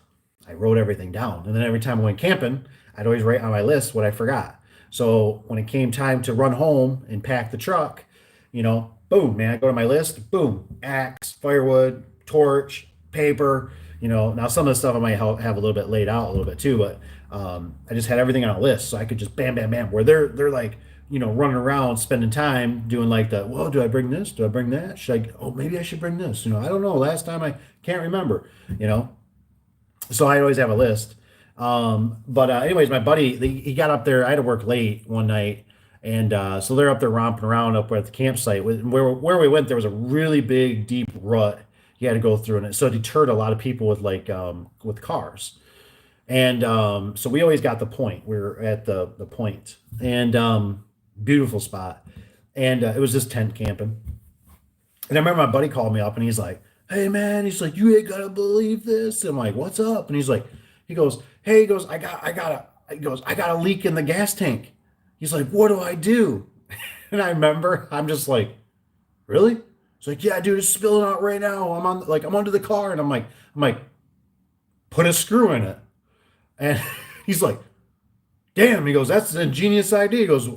I wrote everything down, and then every time I went camping, I'd always write on my list what I forgot. So when it came time to run home and pack the truck, boom, man, I go to my list, boom, axe, firewood, torch, paper. Now some of the stuff I might have a little bit laid out a little bit too, but I just had everything on a list, so I could just bam, bam, bam. Where they're like, running around, spending time doing like the, well, do I bring this? Do I bring that? Should I? Oh, maybe I should bring this. I don't know. Last time I can't remember. So I always have a list. But anyways, my buddy, he got up there. I had to work late one night, and so they're up there romping around up at the campsite. Where we went, there was a really big, deep rut you had to go through, and so it deterred a lot of people with with cars. And so we always got the point. We were at the point, and beautiful spot. And it was just tent camping. And I remember my buddy called me up, and he's like, "Hey man," he's like, "you ain't gonna believe this." And I'm like, "What's up?" And he goes, "Hey," he goes, "I got a leak in the gas tank." He's like, "What do I do?" And I remember I'm just like, "Really?" He's like, "Yeah, dude, it's spilling out right now. I'm under the car." And I'm like, put a screw in it. And he's like, damn, he goes, that's an ingenious idea. He goes,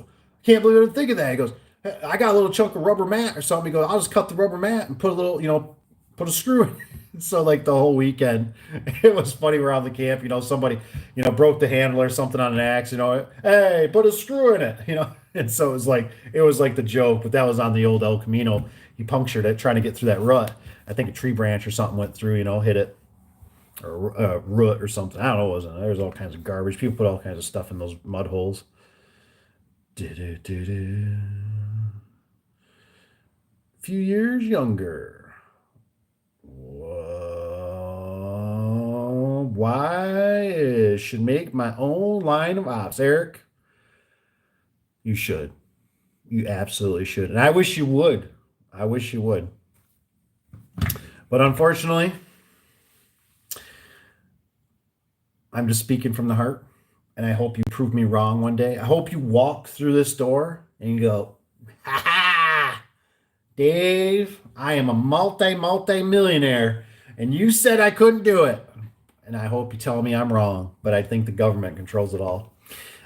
can't believe I didn't think of that. He goes, "Hey, I got a little chunk of rubber mat or something. He goes, I'll just cut the rubber mat and put a little, put a screw in. So like the whole weekend, it was funny around the camp. Somebody, broke the handle or something on an axe. Hey, put a screw in it. And so it was like the joke, but that was on the old El Camino. He punctured it trying to get through that rut. I think a tree branch or something went through. Hit it or root or something. I don't know. What was in there. There's all kinds of garbage. People put all kinds of stuff in those mud holes. Do-do-do-do. Few years younger. Why I should make my own line of ops, Eric? You should. You absolutely should. And I wish you would. I wish you would. But unfortunately, I'm just speaking from the heart. And I hope you prove me wrong one day. I hope you walk through this door and you go, ha ha, Dave, I am a multi millionaire. And you said I couldn't do it. And I hope you tell me I'm wrong. But I think the government controls it all.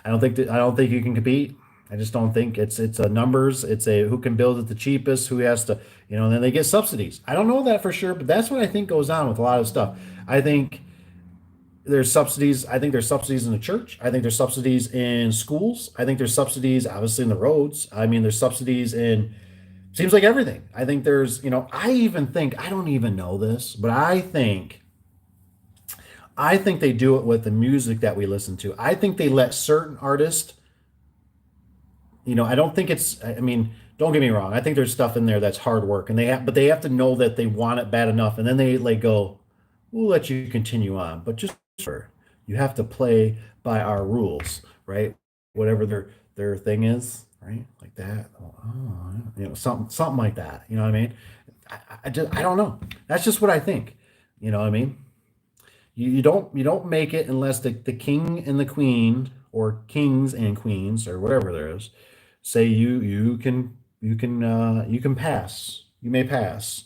I don't think you can compete. I just don't think it's a numbers. It's a who can build it the cheapest, who has to, and then they get subsidies. I don't know that for sure, but that's what I think goes on with a lot of stuff. I think there's subsidies. I think there's subsidies in the church. I think there's subsidies in schools. I think there's subsidies obviously in the roads. I mean, there's subsidies in seems like everything. I think I even think I don't even know this, but I think they do it with the music that we listen to. I think they let certain artists. I don't think it's. I mean, don't get me wrong. I think there's stuff in there that's hard work, and but they have to know that they want it bad enough, and then they like go, "We'll let you continue on, but just for you have to play by our rules, right? Whatever their thing is, right? Like that. Oh, something like that. You know what I mean? I don't know. That's just what I think. You know what I mean? You don't make it unless the king and the queen or kings and queens or whatever there is say you can pass. You may pass.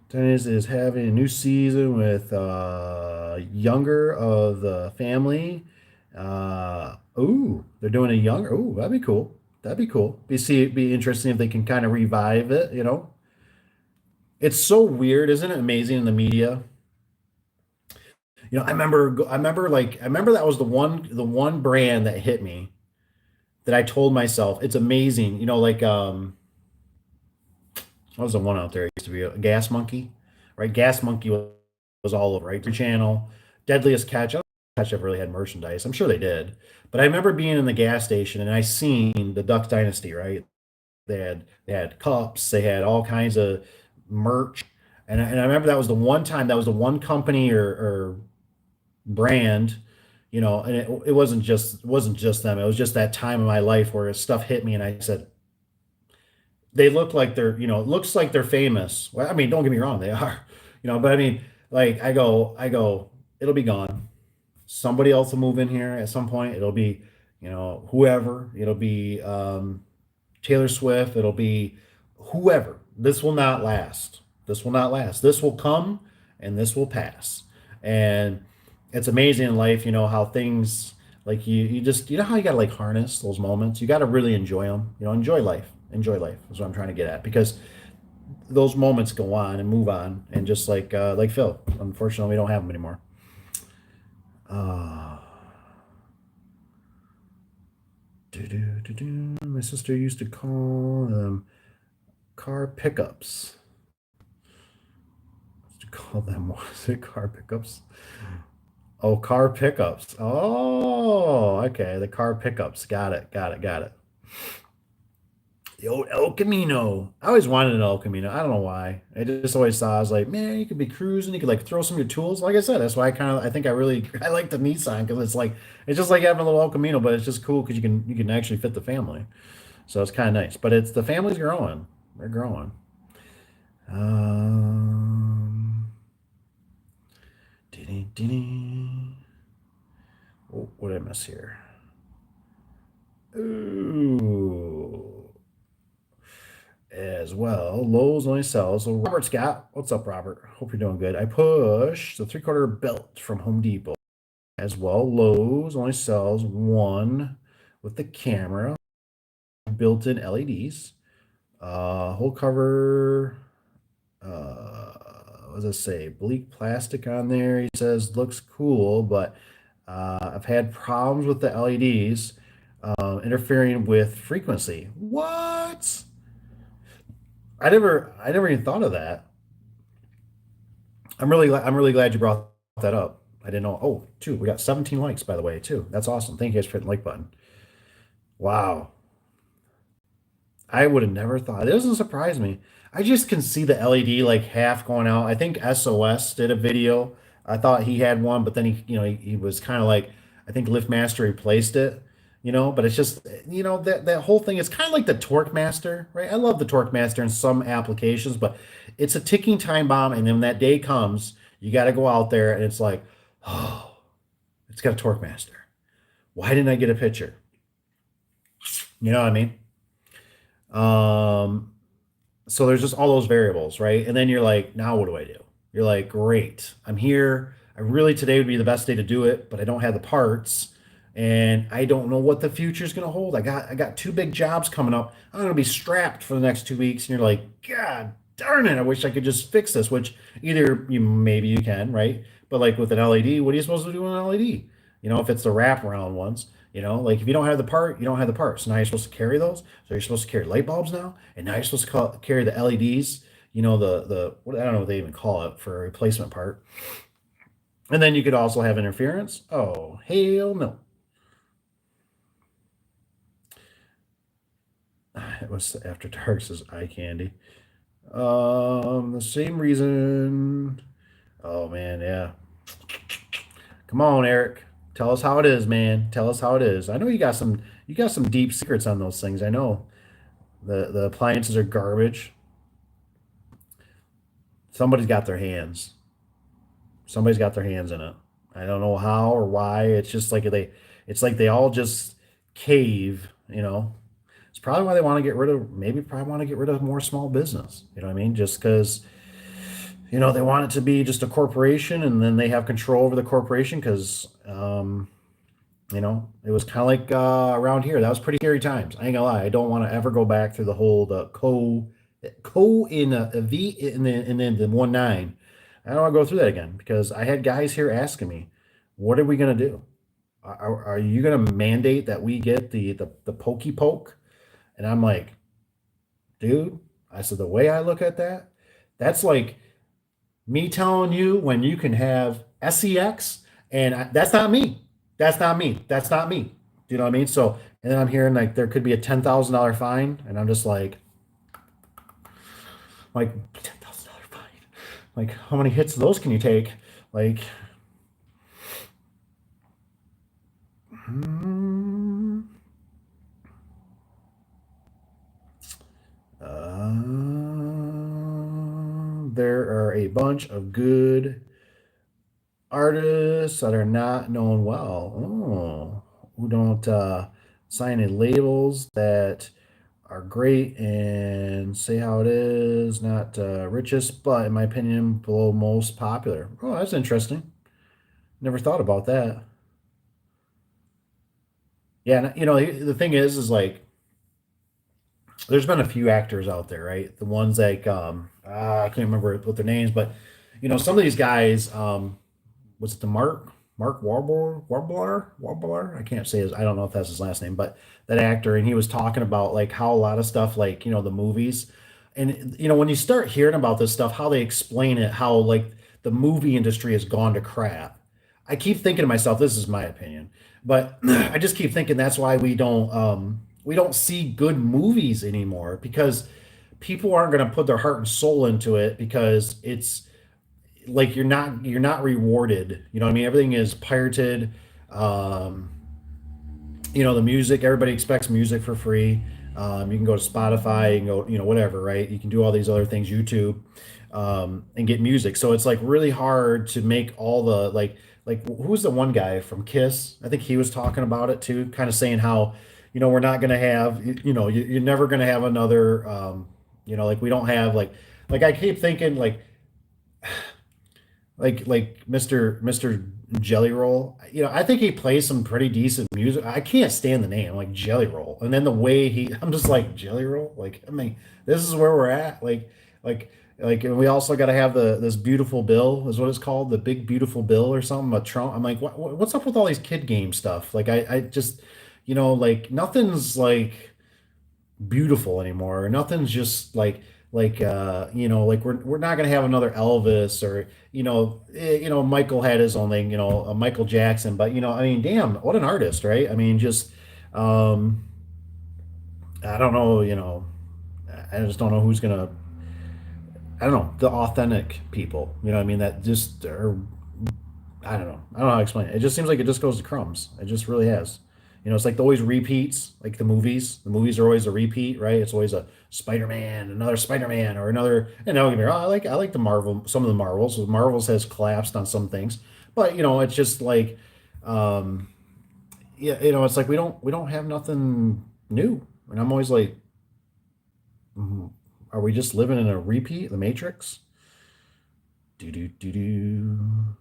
Dennis is having a new season with younger of the family. They're doing a younger. Ooh, that'd be cool. That'd be cool. Be interesting if they can kind of revive it. It's so weird, isn't it amazing in the media? I remember that was the one brand that hit me that I told myself it's amazing. What was the one out there? It used to be a Gas Monkey, right? Gas Monkey was all over, right? Channel, Deadliest Catch. I don't know if Catch ever really had merchandise. I'm sure they did, but I remember being in the gas station and I seen the Duck Dynasty, right? They had cups, they had all kinds of merch, and I remember that was the one time that was the one company or brand, and it wasn't just them. It was just that time in my life where stuff hit me, and I said, they look like it looks like they're famous. Well, I mean, don't get me wrong, they are, but I mean, like I go, it'll be gone. Somebody else will move in here at some point. It'll be, whoever. It'll be Taylor Swift. It'll be whoever. This will not last. This will not last. This will come and this will pass. And it's amazing in life, how things like you just how you gotta like harness those moments. You gotta really enjoy them. Enjoy life. Enjoy life is what I'm trying to get at because those moments go on and move on. And just like Phil, unfortunately, we don't have them anymore. Uh, My sister used to call them car pickups. Used to call them what is it? Car pickups. Oh, car pickups. Oh, okay. The car pickups. Got it. Got it. Got it. The old El Camino. I always wanted an El Camino. I don't know why. I just always thought I was like, man, you could be cruising. You could like throw some of your tools. Like I said, that's why I think I really I like the Nissan because it's just like having a little El Camino, but it's just cool because you can actually fit the family. So it's kind of nice. But it's the family's growing. They're growing. Um, dee-dee. Oh, what did I miss here? Ooh. as well. Lowe's only sells. So Robert Scott, what's up, Robert? Hope you're doing good. I push the 3/4 belt from Home Depot as well. Lowe's only sells one with the camera, built-in LEDs. Whole cover. What does it say? Bleak plastic on there. He says looks cool, but I've had problems with the LEDs interfering with frequency. What? I never even thought of that. I'm really glad you brought that up. I didn't know. Oh, two. We got 17 likes, by the way, too. That's awesome. Thank you guys for hitting the like button. Wow. I would have never thought. It doesn't surprise me. I just can see the LED like half going out. I think SOS did a video. I thought he had one, but then he was kind of like, I think Liftmaster replaced it, but it's just, that whole thing is kind of like the Torque Master, right? I love the Torque Master in some applications, but it's a ticking time bomb. And then when that day comes, you got to go out there and it's like, oh, it's got a Torque Master. Why didn't I get a picture? You know what I mean? Um, so there's just all those variables, right? And then you're like, now what do I do? You're like, great, I'm here. I really today would be the best day to do it, but I don't have the parts, and I don't know what the future is going to hold. I got two big jobs coming up. I'm going to be strapped for the next 2 weeks, and you're like, God darn it! I wish I could just fix this. Which either you maybe you can, right? But like with an LED, what are you supposed to do with an LED? If it's the wraparound ones, like if you don't have the part, you don't have the part. So now you're supposed to carry those. So you're supposed to carry light bulbs now, and now you're supposed to carry the LEDs. The what I don't know what they even call it for a replacement part. And then you could also have interference. Oh hell no! It was after dark says eye candy. The same reason. Oh man, yeah. Come on, Eric. Tell us how it is, man. Tell us how it is. I know you got some deep secrets on those things. I know. The appliances are garbage. Somebody's got their hands. Somebody's got their hands in it. I don't know how or why. It's like they all just cave, It's probably why they want to get rid of maybe probably want to get rid of more small business. You know what I mean? Just because they want it to be just a corporation, and then they have control over the corporation because it was kind of like around here. That was pretty scary times. I ain't gonna lie. I don't want to ever go back through the whole the co in a V in the 1 9. I don't want to go through that again because I had guys here asking me, "What are we gonna do? Are you gonna mandate that we get the pokey poke?" And I'm like, dude, I said the way I look at that, that's like me telling you when you can have sex, and that's not me. That's not me. That's not me. Do you know what I mean? So, and then I'm hearing like there could be a $10,000 fine, and I'm just like $10,000 fine. Like, how many hits of those can you take? Like, hmm, there are a bunch of good artists that are not known well. Oh, who don't sign any labels that are great and say how it is. Not richest, but in my opinion, below most popular. Oh, that's interesting. Never thought about that. Yeah, and, the thing is like there's been a few actors out there, right? The ones like I can't remember what their names, but some of these guys. Was it the Mark Warbler? I can't say his. I don't know if that's his last name, but that actor, and he was talking about like how a lot of stuff, like the movies, and when you start hearing about this stuff, how they explain it, how like the movie industry has gone to crap. I keep thinking to myself, this is my opinion, but I just keep thinking that's why we don't see good movies anymore because people aren't going to put their heart and soul into it because it's like you're not rewarded. You know what I mean? Everything is pirated. Um, the music, everybody expects music for free. You can go to Spotify, you can go, whatever, right? You can do all these other things, YouTube, and get music. So it's like really hard to make all the like who's the one guy from Kiss? I think he was talking about it too, kind of saying how, we're not going to have, you're never going to have another, Like we don't have like I keep thinking like Mr. Jelly Roll. I think he plays some pretty decent music. I can't stand the name, like Jelly Roll, and then the way I'm just like Jelly Roll. Like, I mean, this is where we're at. Like, and we also got to have this beautiful bill, is what it's called, the big beautiful bill or something. A Trump. I'm like, what's up with all these kid game stuff? Like, I just, like nothing's like beautiful anymore. Nothing's just like we're not gonna have another Elvis or Michael had his own thing, Michael Jackson, but I mean, damn, what an artist, right? I mean, just um I don't know, I just don't know who's gonna I don't know, the authentic people, what I mean, that just are I don't know how to explain it. It just seems like it just goes to crumbs. It just really has. It's like the always repeats, like the movies. The movies are always a repeat, right? It's always a Spider-Man, another Spider-Man, or another. And don't get me wrong, I like the Marvel, some of the Marvels. The Marvels has collapsed on some things, but it's just like, um, yeah, it's like we don't have nothing new, and I'm always like, are we just living in a repeat, the Matrix? Do do do do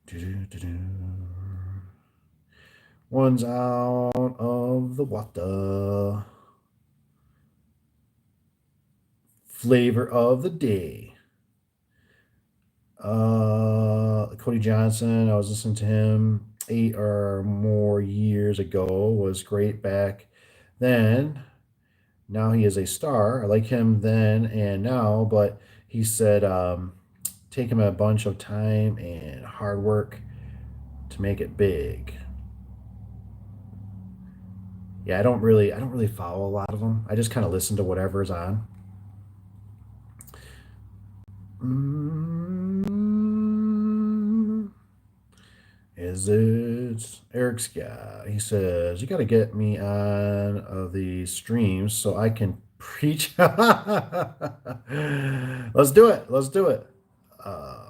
do do do do. One's out of the water. Flavor of the day. Cody Johnson, I was listening to him 8 or more years ago, was great back then. Now he is a star. I like him then and now, but he said take him a bunch of time and hard work to make it big. Yeah, I don't really follow a lot of them. I just kind of listen to whatever's on. Mm, is it Eric's guy? He says you got to get me on the streams so I can preach. Let's do it. Let's do it. Uh,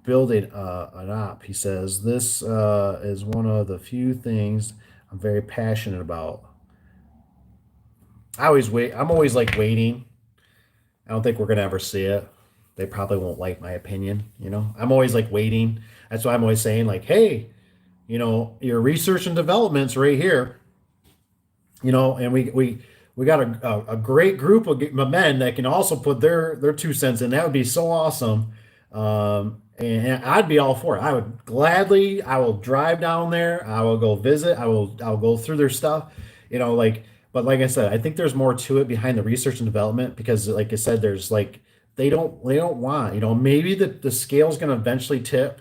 Building an op. He says this is one of the few things I'm very passionate about. I always wait. I'm always like waiting. I don't think we're gonna ever see it. They probably won't like my opinion. I'm always like waiting. That's why I'm always saying like, hey, your research and development's right here. And we got a great group of men that can also put their 2 cents in. That would be so awesome. And I'd be all for it. I will drive down there. I will go visit. I'll go through their stuff. But like I said, I think there's more to it behind the research and development because, like I said, there's like they don't want, maybe the scale's going to eventually tip.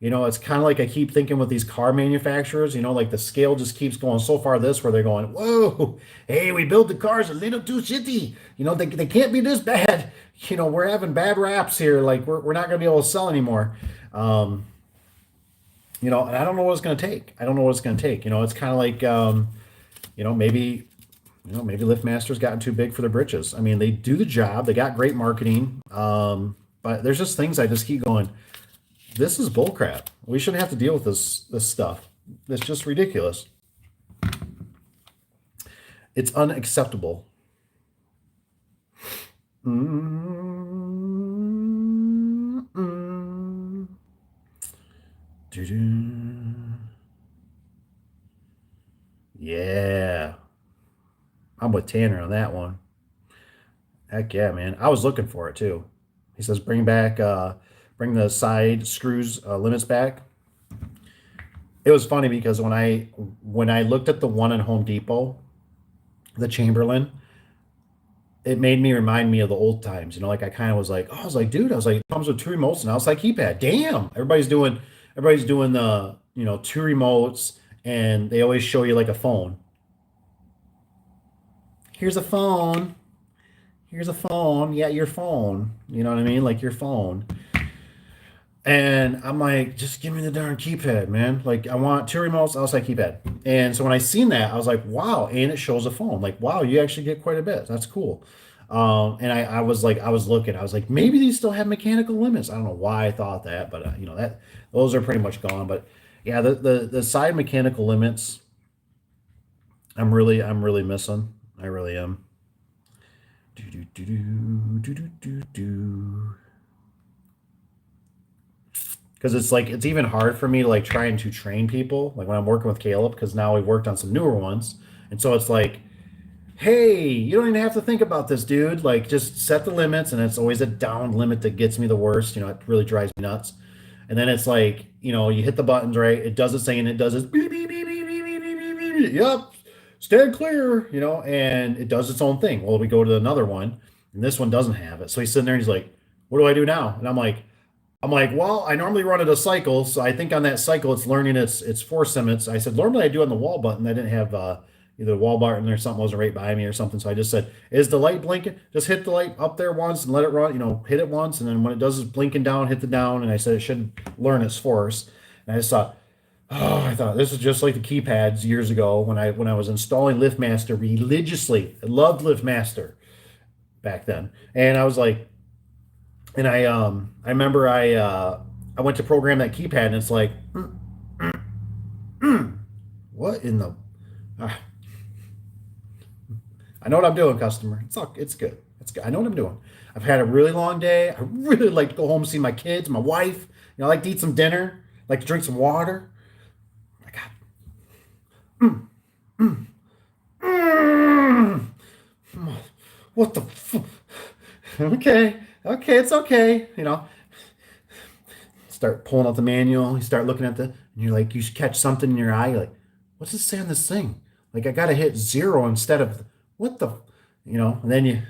It's kind of like I keep thinking with these car manufacturers, like the scale just keeps going so far this where they're going, whoa, hey, we build the cars a little too shitty. They can't be this bad. We're having bad raps here. Like we're not going to be able to sell anymore. Um, and I don't know what it's going to take. I don't know what it's going to take. It's kind of like, maybe, maybe Liftmaster's gotten too big for their britches. I mean, they do the job. They got great marketing. But there's just things I just keep going, this is bullcrap. We shouldn't have to deal with this stuff. It's just ridiculous. It's unacceptable. Mm-mm. Yeah, I'm with Tanner on that one. Heck yeah, man. I was looking for it too. He says bring the side screws limits back. It was funny because when I looked at the one at Home Depot, the Chamberlain, it made me remind me of the old times. Like I kind of was like, oh, I was like, dude, I was like, it comes with two remotes, and I was like, keypad. Damn, everybody's doing the two remotes, and they always show you like a phone. Here's a phone. Here's a phone. Yeah, your phone. You know what I mean? Like your phone. And I'm like, just give me the darn keypad, man. Like, I want two remotes, outside keypad. And so when I seen that, I was like, wow. And it shows a phone. Like, wow, you actually get quite a bit. That's cool. And I was like, I was looking, I was like, maybe these still have mechanical limits. I don't know why I thought that, but that those are pretty much gone. But yeah, the side mechanical limits, I'm really missing. I really am. Because it's like it's even hard for me to like trying to train people like when I'm working with Caleb because now we've worked on some newer ones, and so it's like, hey, you don't even have to think about this, dude. Like just set the limits, and it's always a down limit that gets me the worst. You know, it really drives me nuts. And then it's like, you know, you hit the buttons right, it does its thing, and it does this beep beep beep beep beep beep beep beep beep. Beep. Yep, stand clear, you know, and it does its own thing. Well, we go to another one, and this one doesn't have it. So he's sitting there and he's like, what do I do now? And I'm like, well, I normally run it a cycle, so I think on that cycle it's learning its force limits. I said normally I do on the wall button. I didn't have either the wall button or something wasn't right by me or something. So I just said, is the light blinking? Just hit the light up there once and let it run. You know, hit it once, and then when it does is blinking down, hit the down. And I said it should learn its force. And I just thought, oh, I thought this is just like the keypads years ago when I was installing Liftmaster religiously. I loved Liftmaster back then, and I was like. And I remember I went to program that keypad and it's like what in the ah, I know what I'm doing, customer. It's good. It's good. I know what I'm doing. I've had a really long day. I really like to go home and see my kids, my wife. You know, I like to eat some dinner, like to drink some water. My God. Mm. What the okay. Okay, it's okay. You know, start pulling out the manual. You start looking at and you're like, you catch something in your eye. You're like, what's it say on this thing? Like, I got to hit 0 instead of what the, you know, and then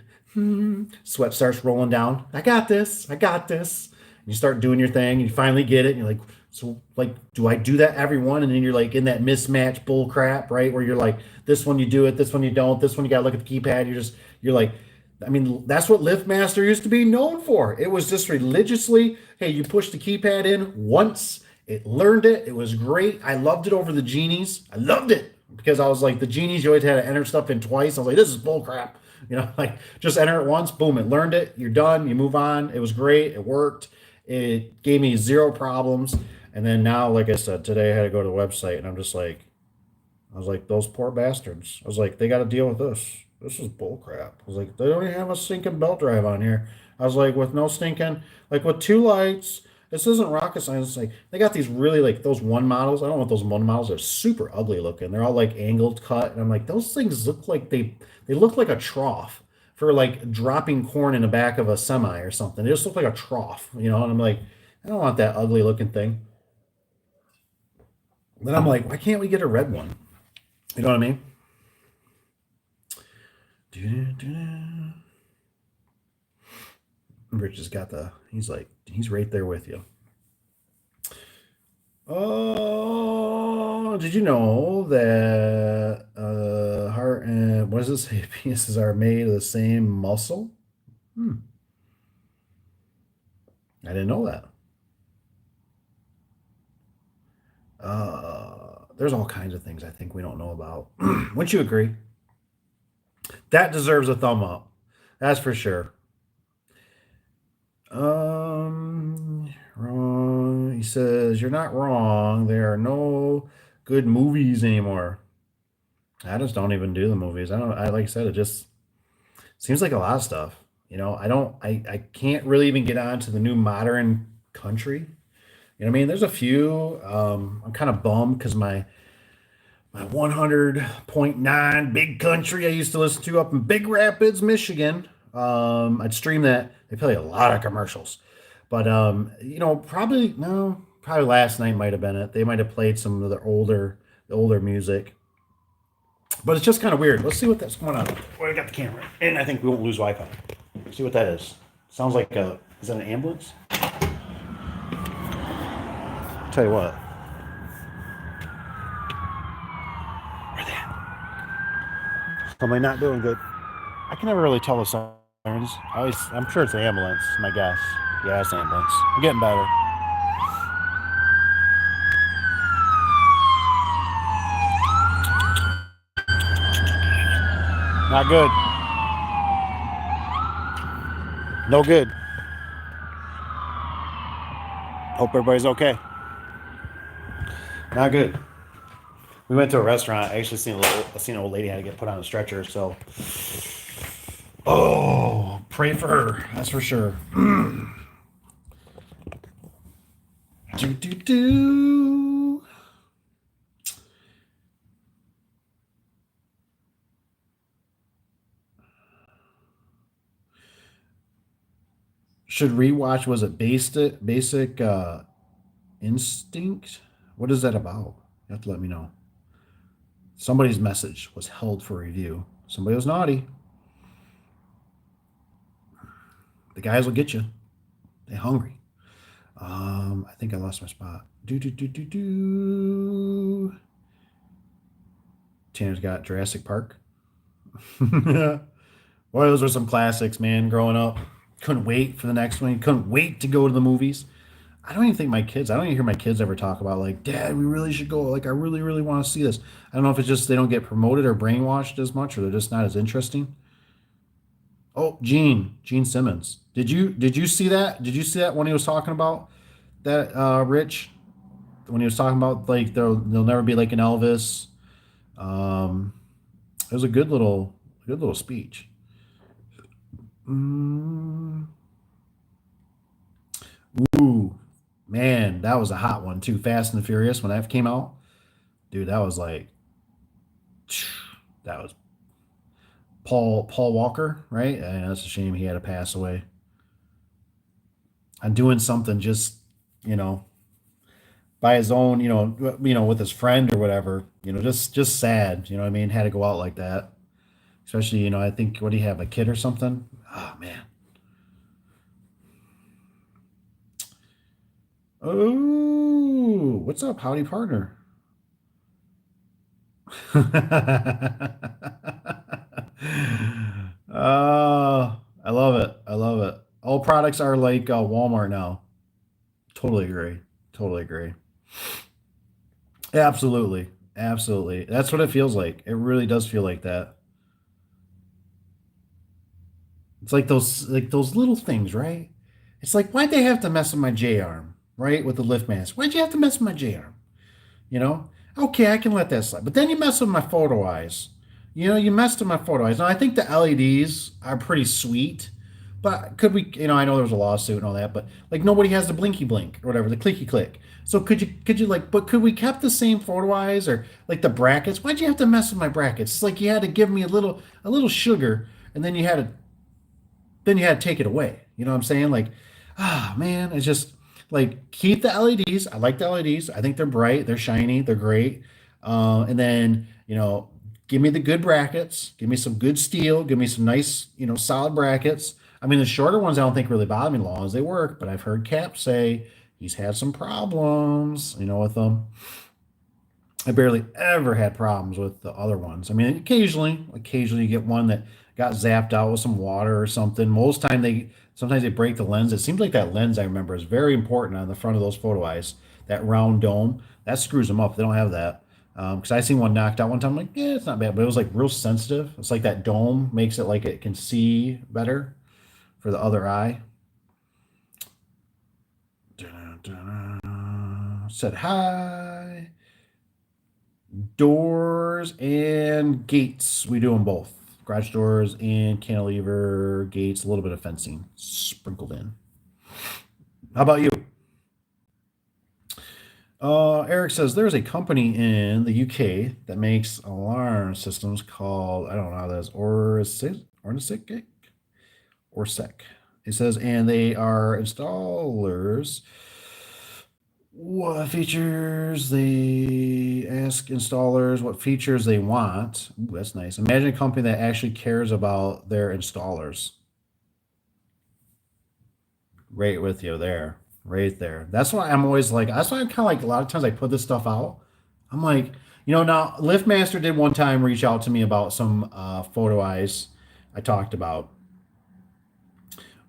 sweat starts rolling down. I got this. I got this. And you start doing your thing. And you finally get it. And you're like, so, like, do I do that every one? And then you're like in that mismatch bull crap, right? Where you're like, this one you do it, this one you don't, this one you got to look at the keypad. You're like, I mean, that's what Liftmaster used to be known for. It was just religiously, hey, you push the keypad in once, it learned it. It was great. I loved it over the genies. I loved it because I was like, the genies, you always had to enter stuff in twice. I was like, this is bull crap. You know, like just enter it once, boom, it learned it. You're done. You move on. It was great. It worked. It gave me 0 problems. And then now, like I said, today I had to go to the website and I was like, those poor bastards. I was like, they got to deal with this. This is bull crap. I was like, they don't even have a stinking belt drive on here. I was like, with no stinking, like with 2 lights. This isn't rocket science. It's like they got these really like those one models. I don't want those one models. They're super ugly looking. They're all like angled cut, and I'm like, those things look like they look like a trough for like dropping corn in the back of a semi or something. They just look like a trough, you know. And I'm like, I don't want that ugly looking thing. Then I'm like, why can't we get a red one? You know what I mean? Rich has got he's right there with you. Oh, did you know that heart and what does it say? Penises are made of the same muscle? I didn't know that. There's all kinds of things I think we don't know about. Wouldn't you agree? That deserves a thumb up. That's for sure. Wrong. He says, you're not wrong. There are no good movies anymore. I just don't even do the movies. Like I said, it just seems like a lot of stuff. You know, I can't really even get on to the new modern country. You know what I mean? There's a few. I'm kind of bummed because my 100.9 big country I used to listen to up in Big Rapids, Michigan. I'd stream that. They play a lot of commercials, but you know, probably last night might have been it. They might have played some of the older music, but it's just kind of weird. Let's see what that's going on. Well, I got the camera, and I think we won't lose Wi-Fi. Let's see what that is. Sounds like is that an ambulance? I'll tell you what. Somebody not doing good. I can never really tell the sirens. I'm sure it's an ambulance, my guess. Yeah, it's an ambulance. I'm getting better. Not good. No good. Hope everybody's okay. Not good. We went to a restaurant. I actually seen an old lady had to get put on a stretcher. So, Oh, pray for her. That's for sure. Do, do, do. Should rewatch, was it basic instinct? What is that about? You have to let me know. Somebody's message was held for review. Somebody was naughty. The guys will get you. They're hungry. I think I lost my spot. Do do do do do. Tanner's got Jurassic Park. Boy, those were some classics, man. Growing up, couldn't wait for the next one. Couldn't wait to go to the movies. I don't even think my kids. I don't even hear my kids ever talk about like, Dad, we really should go. Like, I really, really want to see this. I don't know if it's just they don't get promoted or brainwashed as much, or they're just not as interesting. Oh, Gene Simmons. Did you see that? Did you see that when he was talking about that Rich? When he was talking about like there'll never be like an Elvis. Um, it was a good little speech. Mm, ooh, man, that was a hot one too. Fast and the Furious when that came out, dude, that was like that was Paul Walker, right? And that's a shame he had to pass away. I'm doing something just you know by his own with his friend or whatever. Just sad. You know what I mean? Had to go out like that. Especially I think what do you have a kid or something? Oh man. Oh, what's up, howdy partner? I love it. I love it. All products are like Walmart now. Totally agree. Totally agree. Absolutely. Absolutely. That's what it feels like. It really does feel like that. It's like those little things, right? It's like why'd they have to mess with my J arm, right? With the Liftmaster. Why'd you have to mess with my J arm? You know? Okay, I can let that slide. But then you mess with my photo eyes. You messed with my photo eyes. Now I think the LEDs are pretty sweet, but could we? I know there was a lawsuit and all that, but like nobody has the blinky blink or whatever, the clicky click. So could you like? But could we kept the same photo eyes or like the brackets? Why'd you have to mess with my brackets? It's like you had to give me a little sugar, and then you had to take it away. You know what I'm saying? Like, man, it's just like keep the LEDs. I like the LEDs. I think they're bright, they're shiny, they're great. And then give me the good brackets. Give me some good steel. Give me some nice solid brackets. I mean, the shorter ones I don't think really bother me as long as they work. But I've heard Cap say he's had some problems, with them. I barely ever had problems with the other ones. I mean, occasionally you get one that got zapped out with some water or something. Sometimes they break the lens. It seems like that lens I remember is very important on the front of those photo eyes. That round dome that screws them up. They don't have that because I seen one knocked out one time. I'm like, yeah, it's not bad, but it was like real sensitive. It's like that dome makes it like it can see better for the other eye. Said hi. Doors and gates. We do them both. Garage doors and cantilever gates, a little bit of fencing sprinkled in. How about you? Eric says there's a company in the UK that makes alarm systems called, I don't know how that is, Orsec. It says, and they are installers. What features they ask installers what features they want. Ooh, that's nice. Imagine a company that actually cares about their installers. Right with you there. Right there. That's why I'm always like, that's why I'm kind of like a lot of times I put this stuff out. I'm like, now Liftmaster did one time reach out to me about some photo eyes I talked about,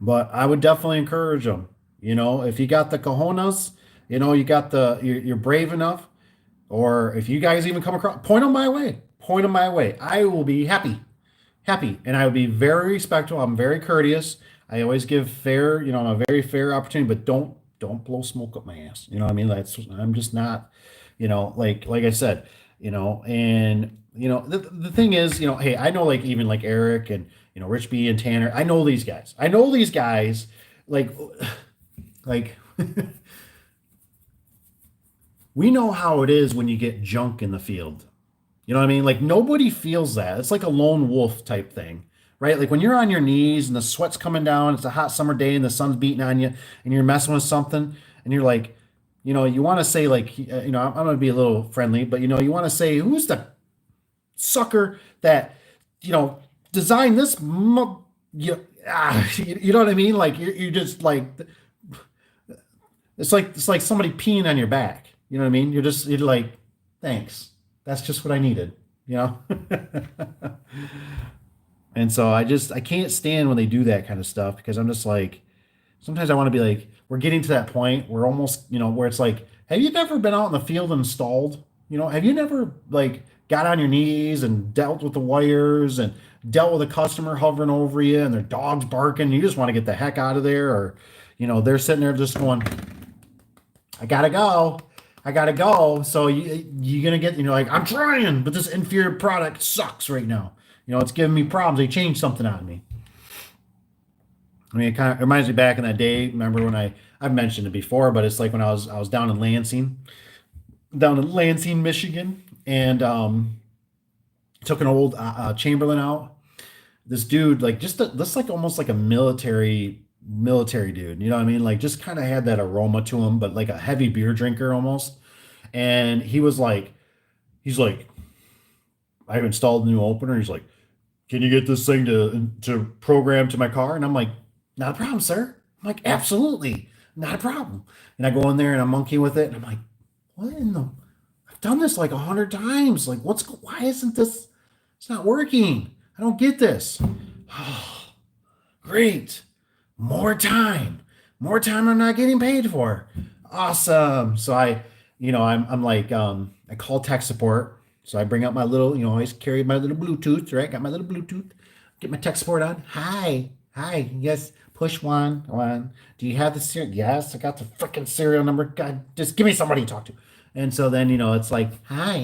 but I would definitely encourage them. If you got the cojones, you got you're brave enough. Or if you guys even come across, point them my way. Point them my way. I will be happy, happy, and I will be very respectful. I'm very courteous. I always give fair, a very fair opportunity, but don't blow smoke up my ass. You know what I mean? I'm just not, like I said, and the thing is, hey, I know like even like Eric and Rich B and Tanner. I know these guys. I know these guys. Like, like we know how it is when you get junk in the field. You know what I mean? Like nobody feels that. It's like a lone wolf type thing, right? Like when you're on your knees and the sweat's coming down, it's a hot summer day and the sun's beating on you and you're messing with something and you're like, you want to say like, I'm going to be a little friendly, but you want to say, who's the sucker that, you know, designed this? You know what I mean? Like you're just like, it's like somebody peeing on your back. You know what I mean? You're like, thanks. That's just what I needed, you know? And so I can't stand when they do that kind of stuff because I'm just like, sometimes I want to be like, we're getting to that point where almost, where it's like, have you never been out in the field and installed? Have you never like got on your knees and dealt with the wires and dealt with a customer hovering over you and their dog's barking? You just want to get the heck out of there, or, they're sitting there just going, I gotta go. I gotta go. So you're gonna get, like, I'm trying, but this inferior product sucks right now. It's giving me problems. They changed something on me. I mean, it kind of reminds me back in that day. Remember when I've mentioned it before, but it's like when I was down in Lansing, Michigan, and took an old Chamberlain out. This dude, like, this like almost like a military dude. You know what I mean? Like, just kind of had that aroma to him, but like a heavy beer drinker almost. And he's like, I've installed a new opener. He's like, can you get this thing to program to my car? And I'm like, not a problem, sir. I'm like, absolutely, not a problem. And I go in there and I'm monkeying with it, and I'm like, what in the? I've done this like 100 times. Like, why isn't this? It's not working. I don't get this. Oh, great. More time I'm not getting paid for. Awesome. So I'm like, I call tech support. So I bring out my little, I always carry my little Bluetooth, right? Got my little Bluetooth. Get my tech support on. Hi. Yes, push one. Do you have the serial? Yes, I got the freaking serial number. God, just give me somebody to talk to. And so then, it's like, hi,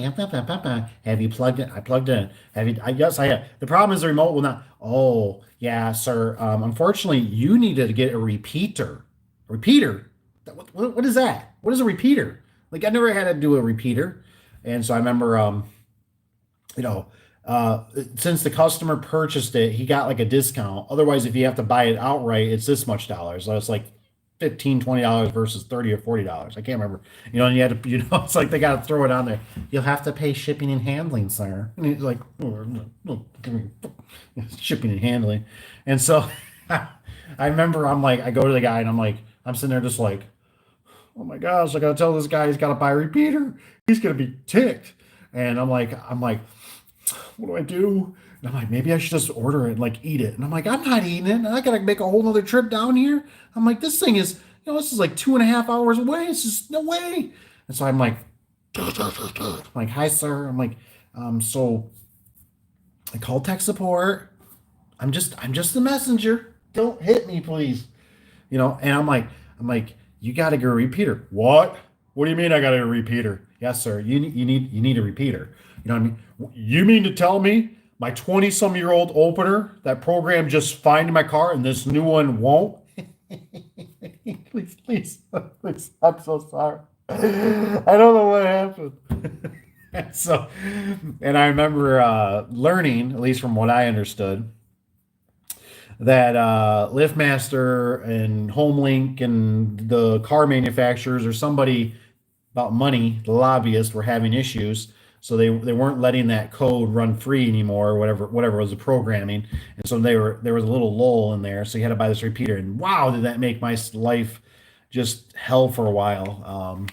have you plugged it? I plugged it in. Yes, I have. The problem is the remote will not. Oh, yeah, sir. Unfortunately, you needed to get a repeater. Repeater? What is that? What is a repeater? Like, I never had to do a repeater. And so I remember, you know, uh, since the customer purchased it, he got like a discount. Otherwise, if you have to buy it outright, it's this much dollars. So it's like 15, $20 versus 30 or $40. I can't remember. And you had to, it's like they got to throw it on there. You'll have to pay shipping and handling, sir. And he's like, oh, no, shipping and handling. And so I remember I'm like, I go to the guy and I'm like, I'm sitting there just like, oh my gosh, I gotta tell this guy he's got to buy a repeater. He's gonna be ticked. And I'm like, what do I do? And I'm like, maybe I should just order it and like eat it. And I'm like, I'm not eating it. I gotta make a whole nother trip down here. I'm like, this thing is, this is like 2.5 hours away. It's just no way. And so I'm like, I'm like, hi, sir. I'm like, so I called tech support. I'm just the messenger. Don't hit me, please. And I'm like, you got to get a repeater. What? What do you mean I got to get a repeater? Yes, sir. You need a repeater. You know what I mean? You mean to tell me my 20-some-year-old opener that program just fine in my car and this new one won't? Please. I'm so sorry. I don't know what happened. so, and I remember learning, at least from what I understood, that Liftmaster and HomeLink and the car manufacturers or somebody about money, the lobbyists were having issues. So they weren't letting that code run free anymore, or whatever was the programming, and so there was a little lull in there. So you had to buy this repeater, and wow, did that make my life just hell for a while.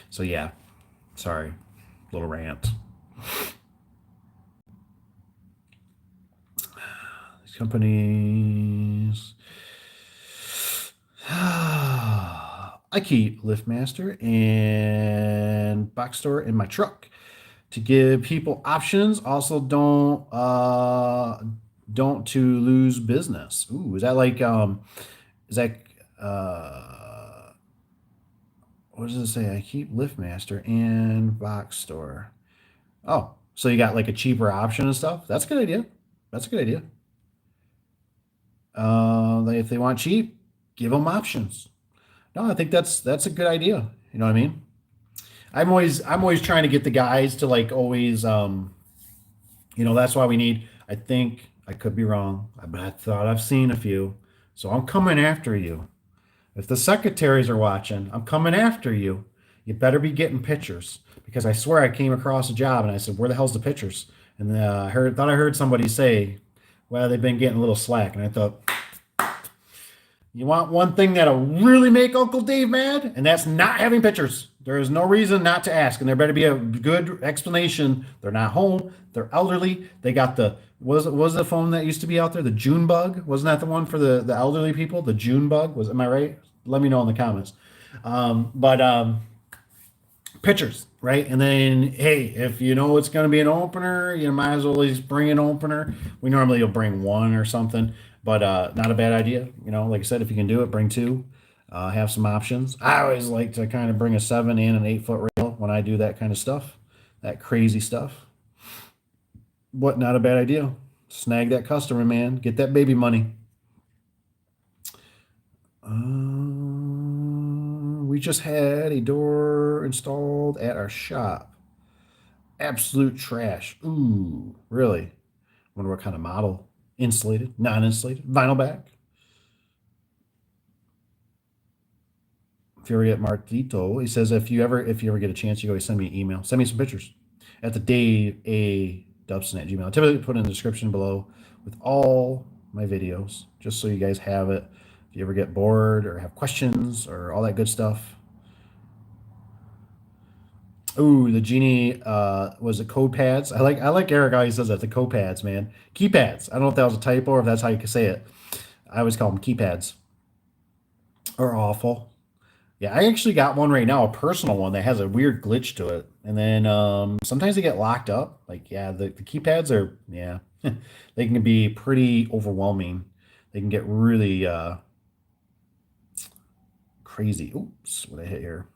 So yeah, sorry, little rant. These companies. I keep Liftmaster and Box Store in my truck to give people options. Also, don't to lose business. Ooh, is that like is that what does it say? I keep Liftmaster and Box Store. Oh, so you got like a cheaper option and stuff. That's a good idea. That's a good idea. If they want cheap, give them options. No, I think that's a good idea. You know what I mean? I'm always trying to get the guys to like always that's why we need, I think I could be wrong, but I thought I've seen a few. So I'm coming after you. If the secretaries are watching, I'm coming after you. You better be getting pictures because I swear I came across a job and I said, "Where the hell's the pictures?" And I heard somebody say, "Well, they've been getting a little slack." And I thought, you want one thing that'll really make Uncle Dave mad, and that's not having pictures. There is no reason not to ask, and there better be a good explanation. They're not home. They're elderly. They got the was the phone that used to be out there, the June bug? Wasn't that the one for the elderly people? The June bug was? Am I right? Let me know in the comments. But Pictures, right? And then, hey, if you know it's going to be an opener, you might as well at least bring an opener. We normally will bring one or something, but not a bad idea. Like I said, if you can do it, bring two. Have some options. I always like to kind of bring a 7 and an 8 foot rail when I do that kind of stuff, that crazy stuff. What? Not a bad idea. Snag that customer, man. Get that baby money. We just had a door installed at our shop. Absolute trash. Ooh, really? Wonder what kind of model. Insulated, non-insulated, vinyl back. If you ever get Martito, he says if you ever get a chance, you can always send me an email. Send me some pictures at the daveadubson@gmail. I typically put in the description below with all my videos, just so you guys have it. If you ever get bored or have questions or all that good stuff. Ooh, the genie was it code pads? I like Eric how he says that, the code pads, man. Keypads. I don't know if that was a typo or if that's how you can say it. I always call them keypads. Are awful. Yeah, I actually got one right now, a personal one that has a weird glitch to it. And then sometimes they get locked up. Like, yeah, the keypads are, yeah, they can be pretty overwhelming. They can get really crazy. Oops, what I hit here.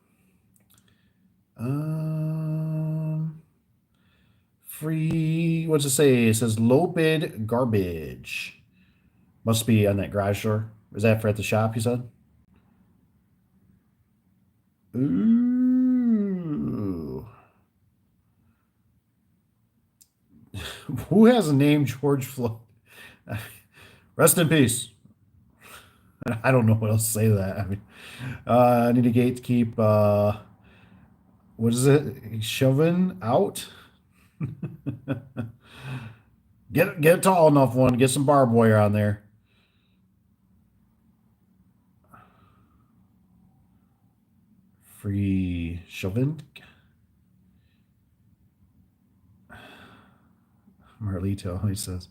Um, Free, what's it say? It says low bid garbage. Must be on that garage door. Is that for at the shop, you said? Ooh. Who has a name George Floyd? Rest in peace. I don't know what else to say to that. I mean, I need a gatekeep. What is it? Shoving out? Get a tall enough one. Get some barbed wire on there. Free shoving. Marlito, he says.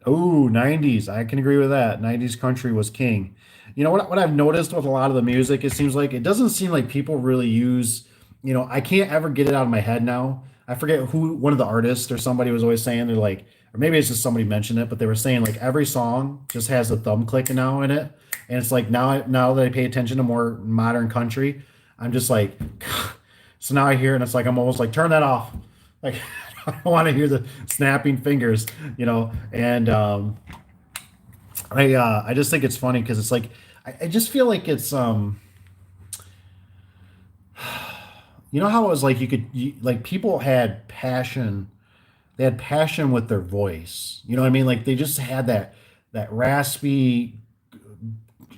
Oh, 90s. I can agree with that. 90s country was king. You know what I've noticed with a lot of the music, it seems like it doesn't seem like people really use, I can't ever get it out of my head now. I forget who one of the artists or somebody was always saying they're like, or maybe it's just somebody mentioned it, but they were saying like every song just has a thumb click now in it. And it's like now that I pay attention to more modern country, I'm just like so now I hear it and it's like I'm almost like turn that off. Like I don't want to hear the snapping fingers. And I just think it's funny because it's like I just feel like it's how it was like like people had passion, they had passion with their voice. You know what I mean? Like they just had that raspy,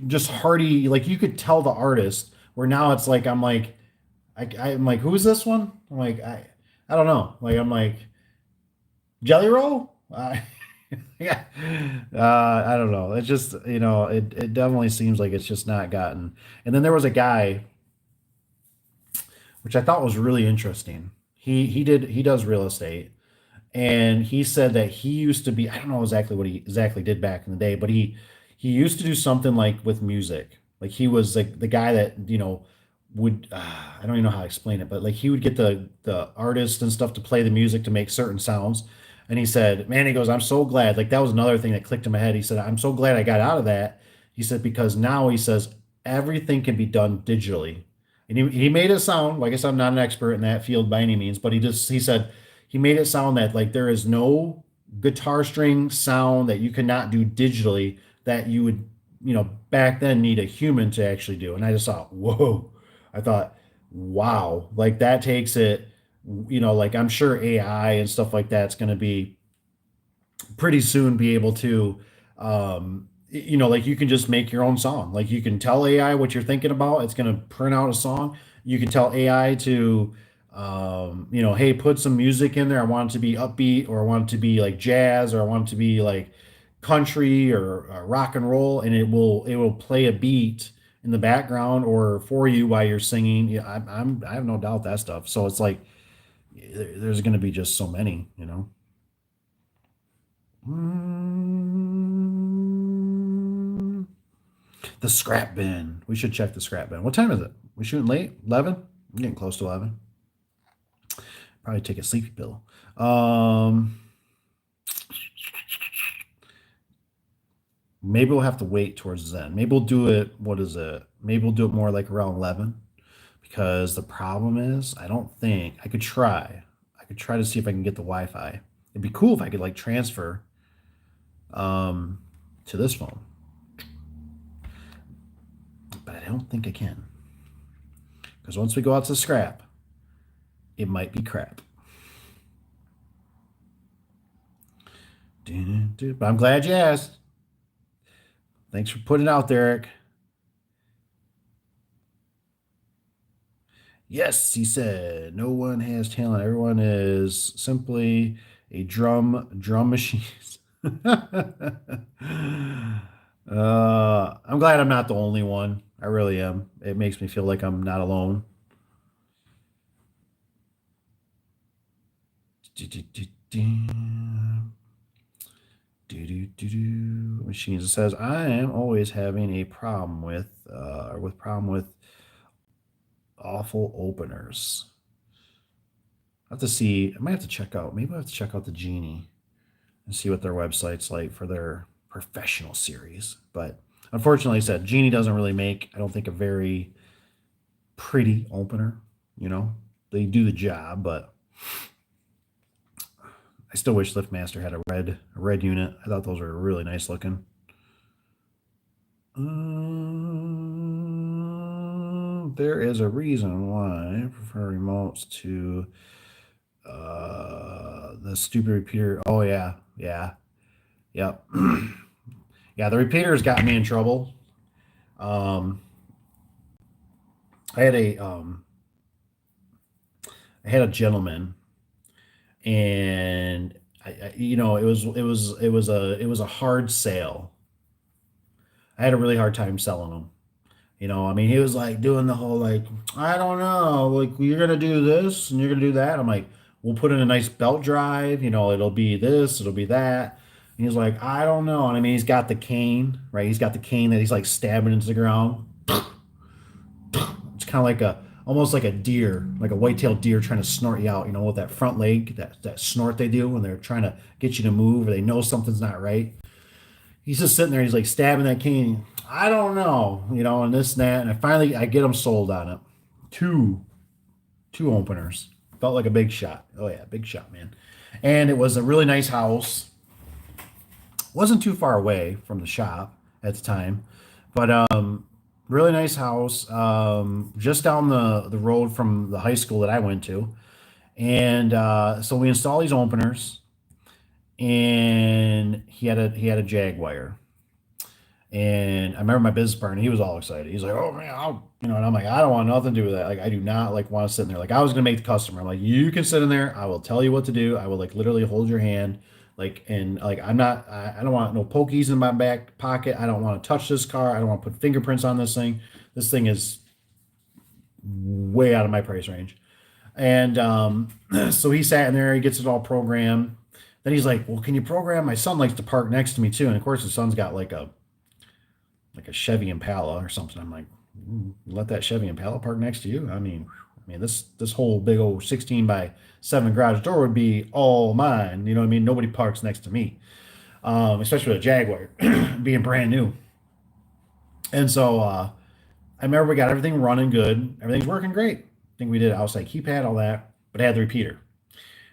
just hearty, like you could tell the artist. Where now it's like I'm like, who's this one? I'm like, I don't know. Like I'm like Jelly Roll. Yeah, I don't know. It's just it definitely seems like it's just not gotten. And then there was a guy which I thought was really interesting. He does real estate, and he said that he used to be, I don't know exactly what he exactly did back in the day, but he used to do something like with music. Like he was like the guy that would I don't even know how to explain it, but like he would get the artists and stuff to play the music to make certain sounds. And he said, man, he goes, I'm so glad. Like that was another thing that clicked in my head. He said, I'm so glad I got out of that. He said because now he says everything can be done digitally. And he made it sound, like I guess I'm not an expert in that field by any means, but he said he made it sound that like there is no guitar string sound that you cannot do digitally that you would, back then need a human to actually do. And I just thought, whoa. I thought, wow, like that takes it, like I'm sure AI and stuff like that's going to be pretty soon be able to like you can just make your own song. Like you can tell AI what you're thinking about, it's going to print out a song. You can tell AI to hey, put some music in there. I want it to be upbeat, or I want it to be like jazz, or I want it to be like country or rock and roll, and it will play a beat in the background or for you while you're singing. Yeah, I have no doubt that stuff. So it's like there's going to be just so many. Mm, the scrap bin. We should check the scrap bin. What time is it? We shooting late? 11? I'm getting close to 11. Probably take a sleepy pill. Maybe we'll have to wait towards then. Maybe we'll do it. What is it? Maybe we'll do it more like around 11, because the problem is I don't think I could try. I could try to see if I can get the Wi-Fi. It'd be cool if I could like transfer um, to this phone, but I don't think I can, because once we go out to scrap, it might be crap. But I'm glad you asked. Thanks for putting it out there, Eric. Yes, he said, no one has talent. Everyone is simply a drum machine. I'm glad I'm not the only one. I really am. It makes me feel like I'm not alone. Machines. It says I am always having a problem with awful openers. I have to see. I might have to check out. Maybe I have to check out the Genie and see what their website's like for their professional series. But unfortunately, I said Genie doesn't really make, I don't think, a very pretty opener. They do the job, but I still wish Liftmaster had a red unit. I thought those were really nice looking. There is a reason why I prefer remotes to the stupid repeater. Oh yeah, yeah, yep. Yeah, the repeaters got me in trouble. Um, I had a gentleman, and it was a hard sale. I had a really hard time selling him. I mean, he was like doing the whole like, I don't know, like you're gonna do this and you're gonna do that. I'm like, we'll put in a nice belt drive. It'll be this, it'll be that. And he's like, I don't know. And I mean, he's got the cane, right? He's got the cane that he's like stabbing into the ground. It's kind of like almost like a deer, like a white-tailed deer trying to snort you out. With that front leg, that snort they do when they're trying to get you to move or they know something's not right. He's just sitting there. He's like stabbing that cane. I don't know, and this and that. And I get him sold on it. Two openers. Felt like a big shot. Oh yeah, big shot, man. And it was a really nice house. Wasn't too far away from the shop at the time, but really nice house. Just down the road from the high school that I went to. And so we install these openers, and he had a Jaguar. And I remember my business partner, he was all excited. He's like, "Oh man, and I'm like, I don't want nothing to do with that. Like, I do not like want to sit in there. Like, I was gonna make the customer. I'm like, you can sit in there. I will tell you what to do. I will like literally hold your hand. Like, and like, I don't want no pokies in my back pocket. I don't want to touch this car. I don't want to put fingerprints on this thing. This thing is way out of my price range." And so he sat in there. He gets it all programmed. Then he's like, "Well, can you program? My son likes to park next to me too." And of course, his son's got like a Chevy Impala or something. I'm like, let that Chevy Impala park next to you. I mean, this whole big old 16 by 7 garage door would be all mine. You know what I mean? Nobody parks next to me, especially with a Jaguar being brand new. And so I remember we got everything running good. Everything's working great. I think we did outside keypad, all that, but I had the repeater.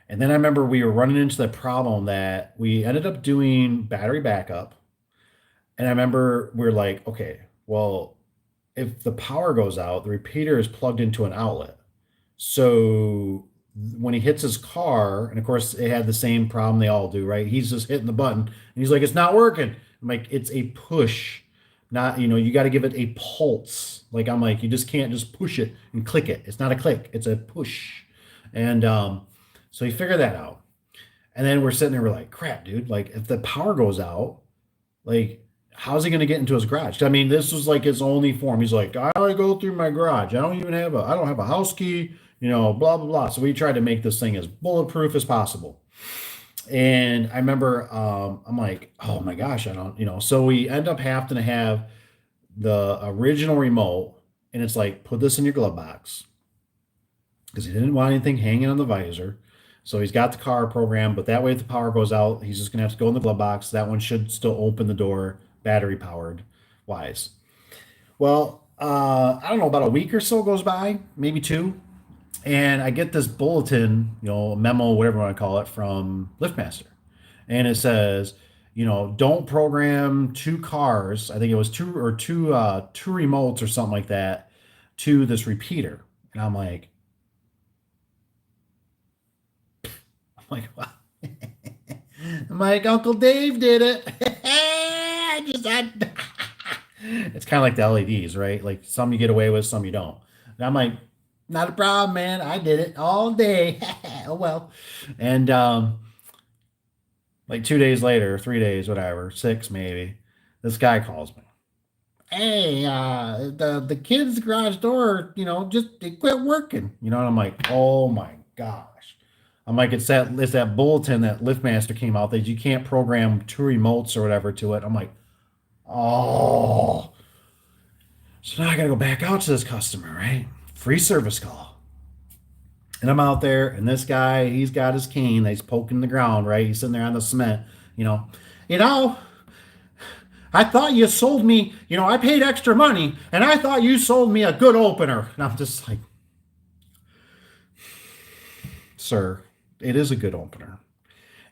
And then I remember we were running into the problem that we ended up doing battery backup. And I remember we are like, okay, well, if the power goes out, the repeater is plugged into an outlet. So when he hits his car, and of course it had the same problem they all do, right? He's just hitting the button and he's like, it's not working. I'm like, it's a push, not, you got to give it a pulse. Like, I'm like, you just can't just push it and click it. It's not a click, it's a push. And so he figured that out. And then we're sitting there, we're like, crap, dude, like if the power goes out, like, how's he going to get into his garage? I mean, this was like his only form. He's like, I only go through my garage. I don't have a house key, blah, blah, blah. So we tried to make this thing as bulletproof as possible. And I remember, I'm like, oh my gosh, I don't, so we end up having to have the original remote. And it's like, put this in your glove box because he didn't want anything hanging on the visor. So he's got the car program, but that way if the power goes out, he's just gonna have to go in the glove box. That one should still open the door, battery powered wise. Well, I don't know, about a week or so goes by, maybe two, and I get this bulletin, memo, whatever you want to call it, from Liftmaster, and it says, don't program two cars. I think it was two remotes or something like that to this repeater, and I'm like, wow. I'm like, Uncle Dave did it. It's kind of like the LEDs, right? Like some you get away with, some you don't. And I'm like, not a problem, man. I did it all day. Oh well. And like 2 days later, 3 days, whatever, six maybe, this guy calls me. Hey, the kid's garage door, just it quit working. And I'm like, oh my gosh. I'm like, it's that bulletin that Liftmaster came out that you can't program two remotes or whatever to it. I'm like, oh. So now I gotta go back out to this customer, right? Free service call. And I'm out there, and this guy, he's got his cane that he's poking the ground, right? He's sitting there on the cement, you know. You know, I thought you sold me, I paid extra money, and I thought you sold me a good opener. And I'm just like, sir, it is a good opener.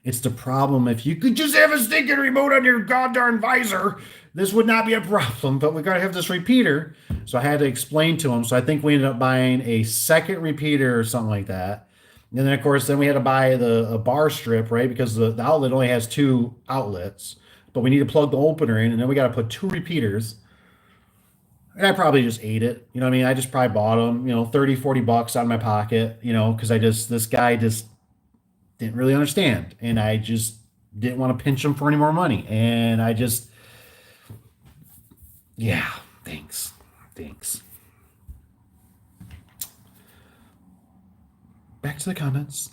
It's the problem. If you could just have a stinking remote on your goddamn visor, this would not be a problem. But we got to have this repeater. So I had to explain to him. So I think we ended up buying a second repeater or something like that. And then, of course, then we had to buy a bar strip, right? Because the outlet only has two outlets. But we need to plug the opener in. And then we got to put two repeaters. And I probably just ate it. You know what I mean? I just probably bought them, 30, $40 out of my pocket, because this guy just didn't really understand, and I just didn't want to pinch him for any more money, and yeah, thanks. Back to the comments.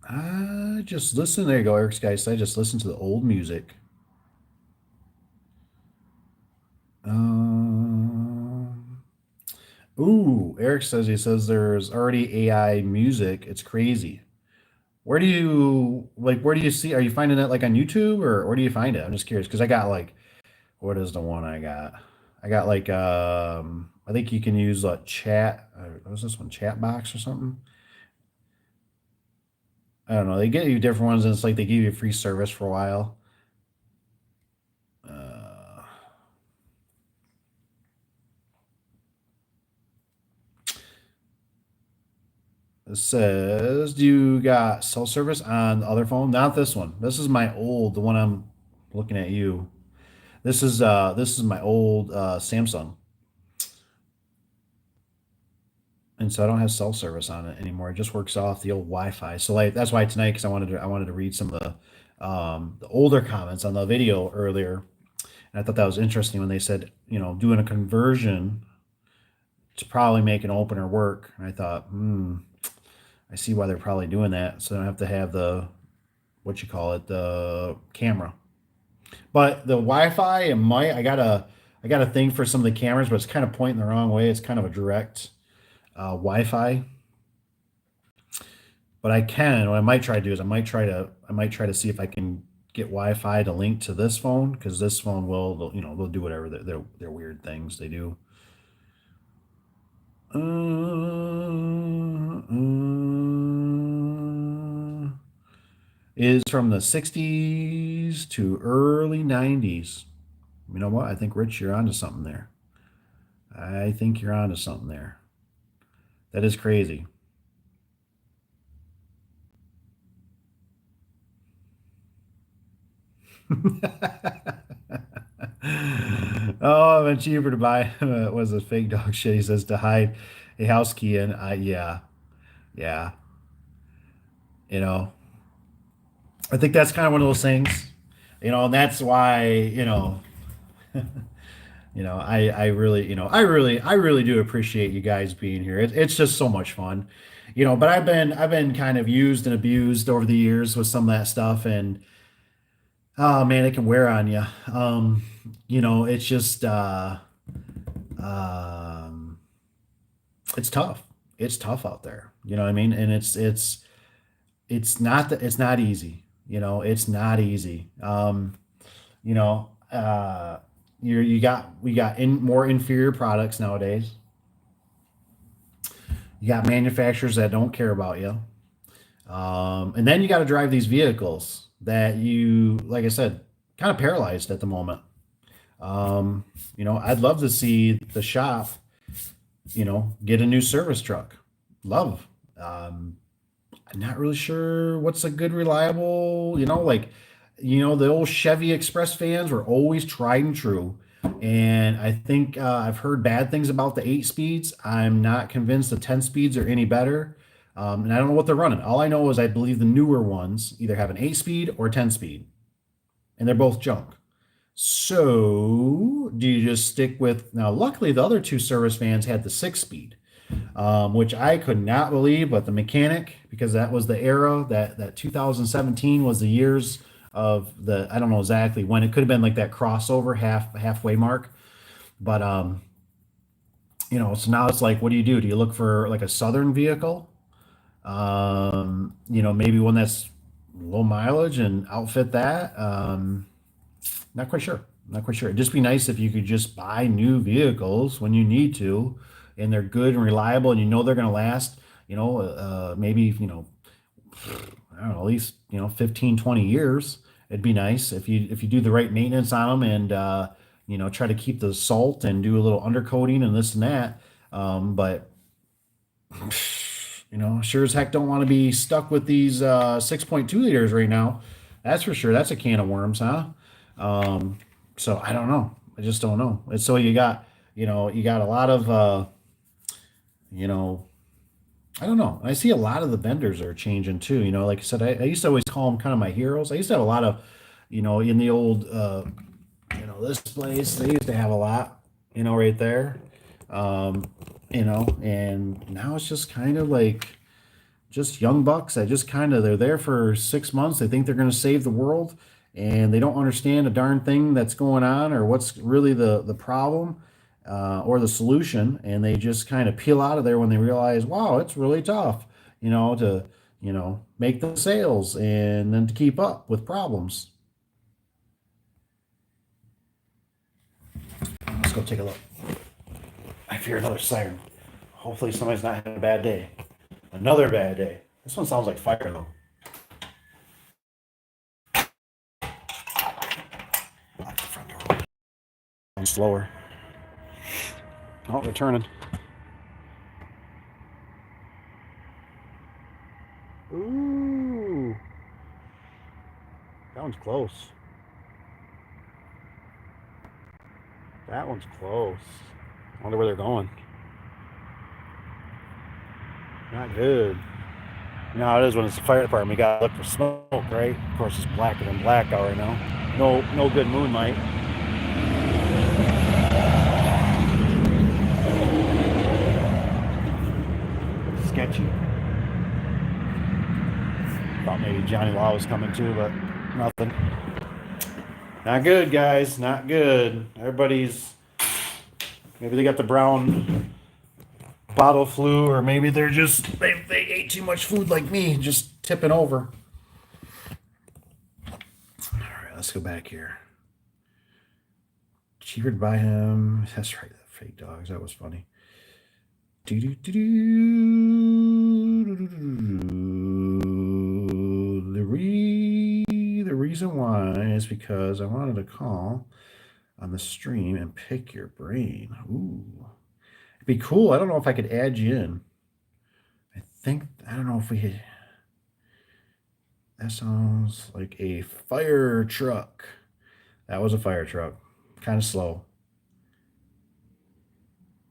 I just listen. There you go, Eric's guys. I just listen to the old music. Um, Eric says there's already AI music. It's crazy. Where do you see? Are you finding it like on YouTube or where do you find it? I'm just curious because I got like, what is the one I got? I got like, I think you can use like chat. What was this one? Chat box or something? I don't know. They get you different ones and it's like they give you a free service for a while. Uh, It says, do you got cell service on the other phone? Not this one. This is my old, the one I'm looking at you. This is my old Samsung. And so I don't have cell service on it anymore. It just works off the old Wi-Fi. So like that's why tonight, because I wanted to read some of the older comments on the video earlier. And I thought that was interesting when they said, doing a conversion to probably make an opener work. And I thought, I see why they're probably doing that. So I don't have to have the camera. But the Wi-Fi, I got a thing for some of the cameras, but it's kind of pointing the wrong way. It's kind of a direct Wi-Fi. But I can. What I might try to do is I might try to see if I can get Wi-Fi to link to this phone because this phone will, they'll do whatever they're weird things they do. Is from the 60s to early 90s. You know what? I think Rich, you're onto something there. I think you're onto something there. That is crazy. Oh, it's cheaper to buy was a fake dog shit. He says to hide a house key in. Yeah, yeah. You know, I think that's kind of one of those things. And that's why I really, I really do appreciate you guys being here. It's just so much fun. But I've been kind of used and abused over the years with some of that stuff, and oh man, it can wear on you. It's just um, it's tough. It's tough out there. You know what I mean? And it's not easy. It's not easy. You know, we got more inferior products nowadays. You got manufacturers that don't care about you. And then you got to drive these vehicles that you, like I said, kind of paralyzed at the moment. I'd love to see the shop, get a new service truck. Love. Um, I'm not really sure what's a good reliable, the old Chevy Express fans were always tried and true. And I think I've heard bad things about the 8 speeds. I'm not convinced the 10 speeds are any better. And I don't know what they're running. All I know is I believe the newer ones either have an 8 speed or 10 speed, and they're both junk. So do you just stick with now? Luckily, the other two service vans had the 6 speed, which I could not believe. But the mechanic, because that was the era that 2017 was the years of the, I don't know exactly when, it could have been like that crossover halfway mark. But so now it's like, what do you do? Do you look for like a southern vehicle? Maybe one that's low mileage and outfit that. Not quite sure. Not quite sure. It'd just be nice if you could just buy new vehicles when you need to, and they're good and reliable, and they're going to last. Maybe I don't know, at least 15, 20 years. It'd be nice if you do the right maintenance on them, and try to keep the salt and do a little undercoating and this and that. But sure as heck don't want to be stuck with these 6.2 liters right now. That's for sure. That's a can of worms, huh? So I don't know. I just don't know. And so you got a lot of you know, I don't know. I see a lot of the vendors are changing too. Like I said, I used to always call them kind of my heroes. I used to have a lot of, in the old, this place, they used to have a lot, right there. Um, and now it's just kind of like just young bucks that just kind of, they're there for 6 months. They think they're going to save the world, and they don't understand a darn thing that's going on or what's really the problem, or the solution. And they just kind of peel out of there when they realize, wow, it's really tough, to, make the sales and then to keep up with problems. Let's go take a look. I fear another siren. Hopefully somebody's not having a bad day. Another bad day. This one sounds like fire though. Lock the front door. I'm slower. Oh, they're turning. Ooh. That one's close. That one's close. I wonder where they're going. Not good. You know how it is when it's the fire department. You gotta look for smoke, right? Of course, it's blacker than black out right now. No good moonlight. Sketchy. Thought maybe Johnny Law was coming too, but nothing. Not good, guys. Not good. Everybody's, maybe they got the brown bottle flu, or maybe they're just they ate too much food like me, just tipping over. All right, let's go back here. Cheaper to buy him. That's right, the fake dogs. That was funny. The reason why is because I wanted to call on the stream and pick your brain. Ooh. It'd be cool. I don't know if I could add you in. I don't know if we had. That sounds like a fire truck. That was a fire truck. Kind of slow.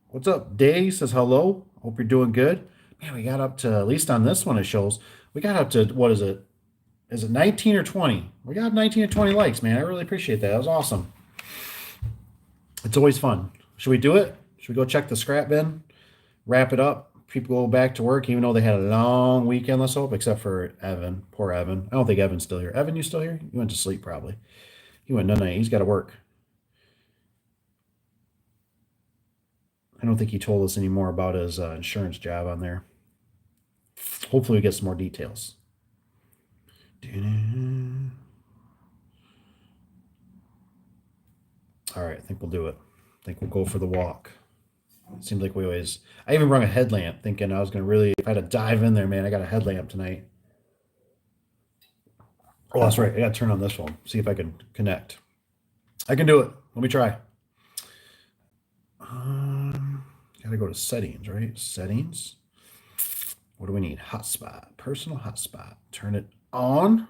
What's up? Day says hello. Hope you're doing good. Man, we got up to, at least on this one it shows, we got up to, what is it? Is it 19 or 20? We got 19 or 20 likes, man. I really appreciate that. That was awesome. It's always fun. Should we do it? Should we go check the scrap bin? Wrap it up? People go back to work, even though they had a long weekend, let's hope, except for Evan. Poor Evan. I don't think Evan's still here. Evan, you still here? You went to sleep, probably. He went night. He's got to work. I don't think he told us any more about his insurance job on there. Hopefully we get some more details. All right, I think we'll do it. I think we'll go for the walk. It seems like we always... I even brought a headlamp thinking I was going to really... If I had to dive in there, man, I got a headlamp tonight. Oh, that's right. I got to turn on this one. See if I can connect. I can do it. Let me try. Got to go to settings, right? Settings. What do we need? Hotspot. Personal hotspot. Turn it on.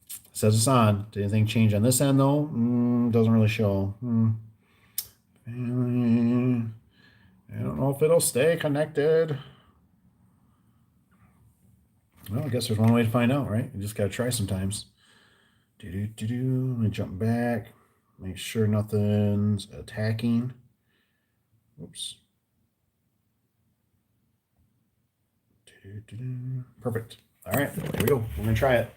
It says it's on. Did anything change on this end, though? Doesn't really show. Family. I don't know if it'll stay connected. Well, I guess there's one way to find out, right? You just got to try sometimes. Let me jump back. Make sure nothing's attacking. Oops. Perfect. All right, here we go. We're going to try it.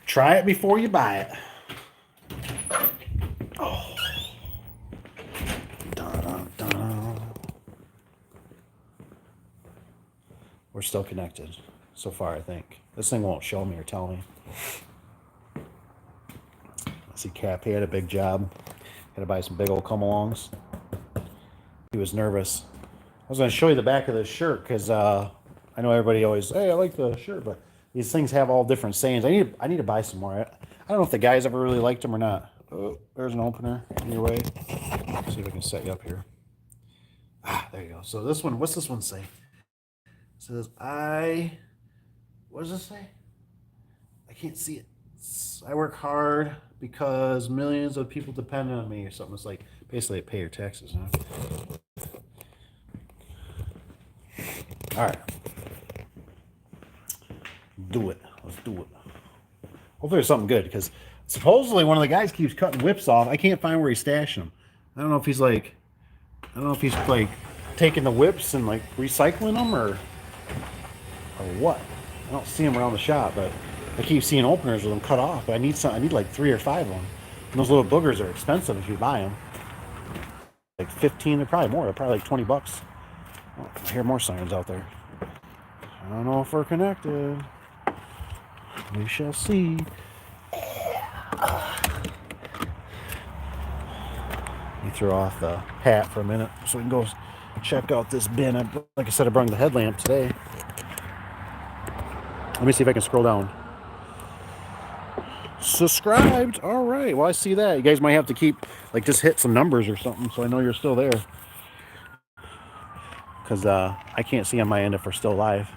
Try it before you buy it. Oh. We're still connected so far, I think. This thing won't show me or tell me. Let's see, Cap, he had a big job. Had to buy some big old come-alongs. He was nervous. I was going to show you the back of this shirt because I know everybody always, hey, I like the shirt, but these things have all different sayings. I need to buy some more. I don't know if the guys ever really liked them or not. Oh, there's an opener in your way. Let's see if I can set you up here. Ah, there you go. So this one, what's this one say? It says, what does this say? I can't see it. I work hard because millions of people depend on me or something. It's like, basically, pay your taxes, huh? All right. Do it. Let's do it. Hopefully there's something good because supposedly one of the guys keeps cutting whips off. I can't find where he's stashing them. I don't know if he's like taking the whips and like recycling them or what. I don't see them around the shop, but I keep seeing openers with them cut off. But I need like 3 or 5 of them. And those little boogers are expensive if you buy them. Like 15, they're probably more. They're probably like $20. Oh, I hear more sirens out there. I don't know if we're connected. We shall see. Let me throw off the hat for a minute so we can go check out this bin. Like I said, I brought the headlamp today. Let me see if I can scroll down. Subscribed. All right. Well, I see that. You guys might have to keep, like, just hit some numbers or something so I know you're still there. Because I can't see on my end if we're still live.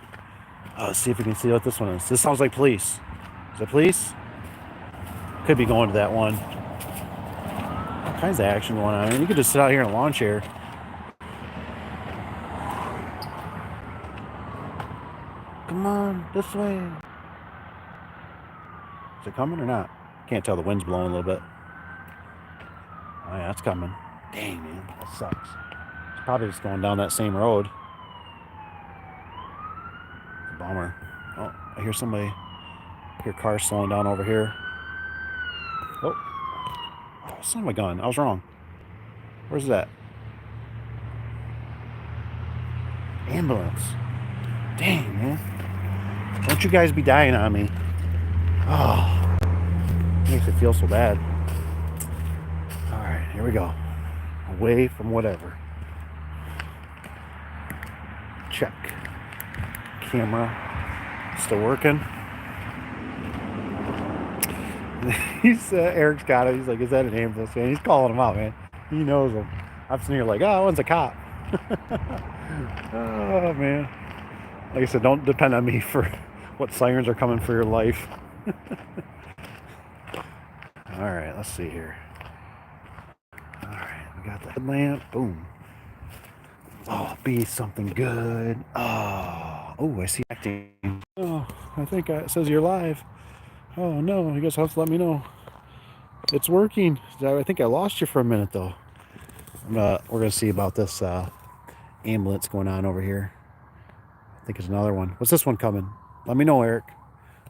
Let's see if we can see what this one is. This sounds like police. Is it police? Could be going to that one. All kinds of action going on. I mean, you could just sit out here in a lawn chair. Come on, this way. Is it coming or not? Can't tell. The wind's blowing a little bit. Oh yeah, it's coming. Dang, man, that sucks. It's probably just going down that same road. Bummer. Oh, I hear somebody. I hear cars slowing down over here. Oh, son of a gun. I was wrong. Where's that? Ambulance. Dang, man. Don't you guys be dying on me. Oh, makes it feel so bad. All right, here we go. Away from whatever. Check. Camera still working. Eric's got it. He's like, is that an ambulance, man? He's calling him out, man. He knows him. I'm sitting here like, oh, one's a cop. Oh, man. Like I said, don't depend on me for what sirens are coming for your life. All right, let's see here. All right, we got the headlamp. Boom. Oh, be something good. Oh, I see acting. Oh, I think it says you're live. Oh, no, I guess I'll have to let me know. It's working. I think I lost you for a minute, though. We're going to see about this ambulance going on over here. I think it's another one. What's this one coming? Let me know, Eric.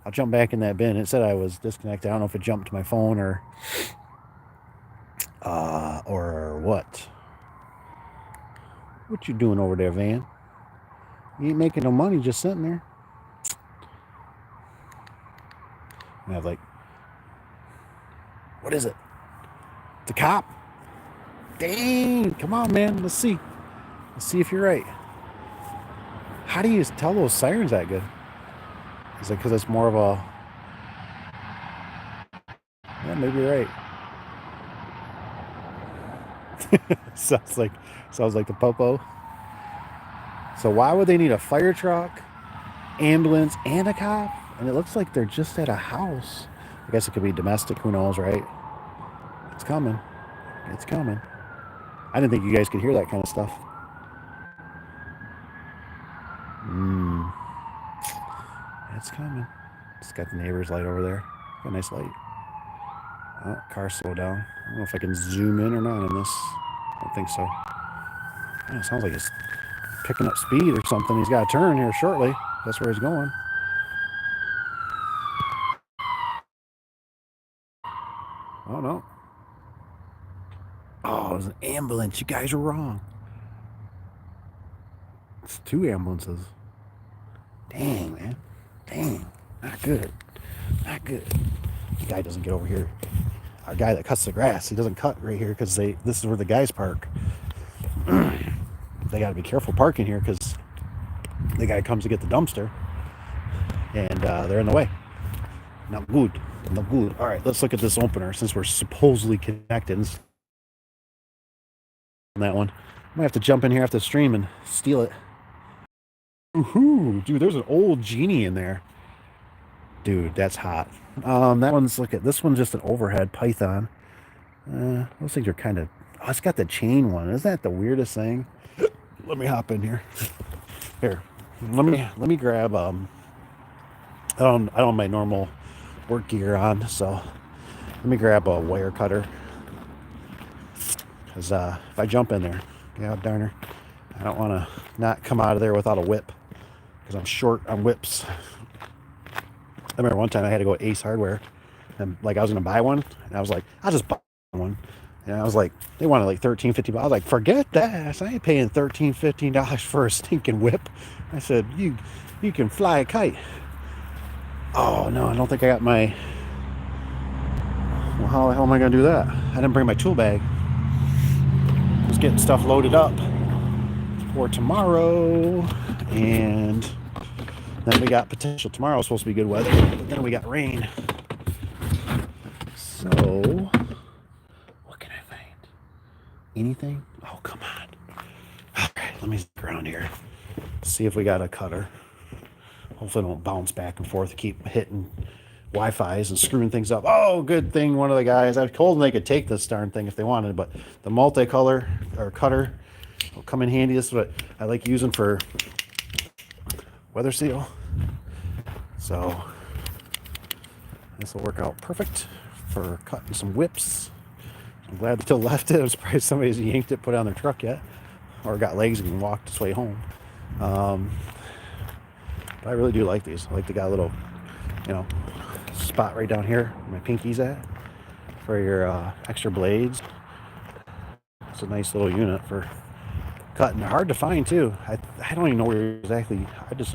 I'll jump back in that bin. It said I was disconnected. I don't know if it jumped to my phone or what. What you doing over there, Van? You ain't making no money just sitting there. I have like, what is it? The cop? Dang, come on, man. Let's see. Let's see if you're right. How do you tell those sirens that good? Is it because it's more of a... Yeah, maybe you're right. sounds like the popo. So why would they need a fire truck, ambulance, and a cop? And it looks like they're just at a house. I guess it could be domestic. Who knows, right? It's coming. It's coming. I didn't think you guys could hear that kind of stuff. It's coming. It's got the neighbor's light over there. Got a nice light. Oh, car slow down. I don't know if I can zoom in or not on this. I don't think so. Yeah, it sounds like it's picking up speed or something. He's got to turn here shortly. That's where he's going. Oh, no. Oh, it was an ambulance. You guys are wrong. It's 2 ambulances. Dang, man. Dang. Not good. Not good. The guy doesn't get over here. Our guy that cuts the grass, he doesn't cut right here because this is where the guys park. They got to be careful parking here because the guy comes to get the dumpster and they're in the way. Not good. Not good. All right, let's look at this opener since we're supposedly connected. On that one, I might have to jump in here after the stream and steal it. Ooh, dude, there's an old genie in there. Dude, that's hot. That one's, look at this one's just an overhead python. Those things are kind of, oh, it's got the chain one. Isn't that the weirdest thing? Let me hop in here. Here, let me grab. I don't have my normal work gear on, so let me grab a wire cutter. Cause if I jump in there, yeah, darn her, I don't want to not come out of there without a whip. Because I'm short on whips. I remember one time I had to go to Ace Hardware, and like I was gonna buy one, and I was like, I'll just buy one. And I was like, they wanted like $13, $15. I was like, forget that. I ain't paying $13, $15 for a stinking whip. I said, you can fly a kite. Oh no, I don't think I got my. Well, how the hell am I gonna do that? I didn't bring my tool bag. I was getting stuff loaded up for tomorrow, and then we got potential. Tomorrow was supposed to be good weather, but then we got rain. So, what can I find? Anything? Oh, come on. All right, let me look around here. See if we got a cutter. Hopefully it won't bounce back and forth, keep hitting Wi-Fi's and screwing things up. Oh, good thing one of the guys, I told them they could take this darn thing if they wanted, but the multicolor or cutter will come in handy. This is what I like using for weather seal. So this will work out perfect for cutting some whips. I'm glad they still left it. I'm surprised somebody's yanked it, put it on their truck yet, or got legs and walked its way home. But I really do like these. I like they got a little, spot right down here where my pinky's at for your extra blades. It's a nice little unit for cutting. They're hard to find too. I don't even know where exactly. I just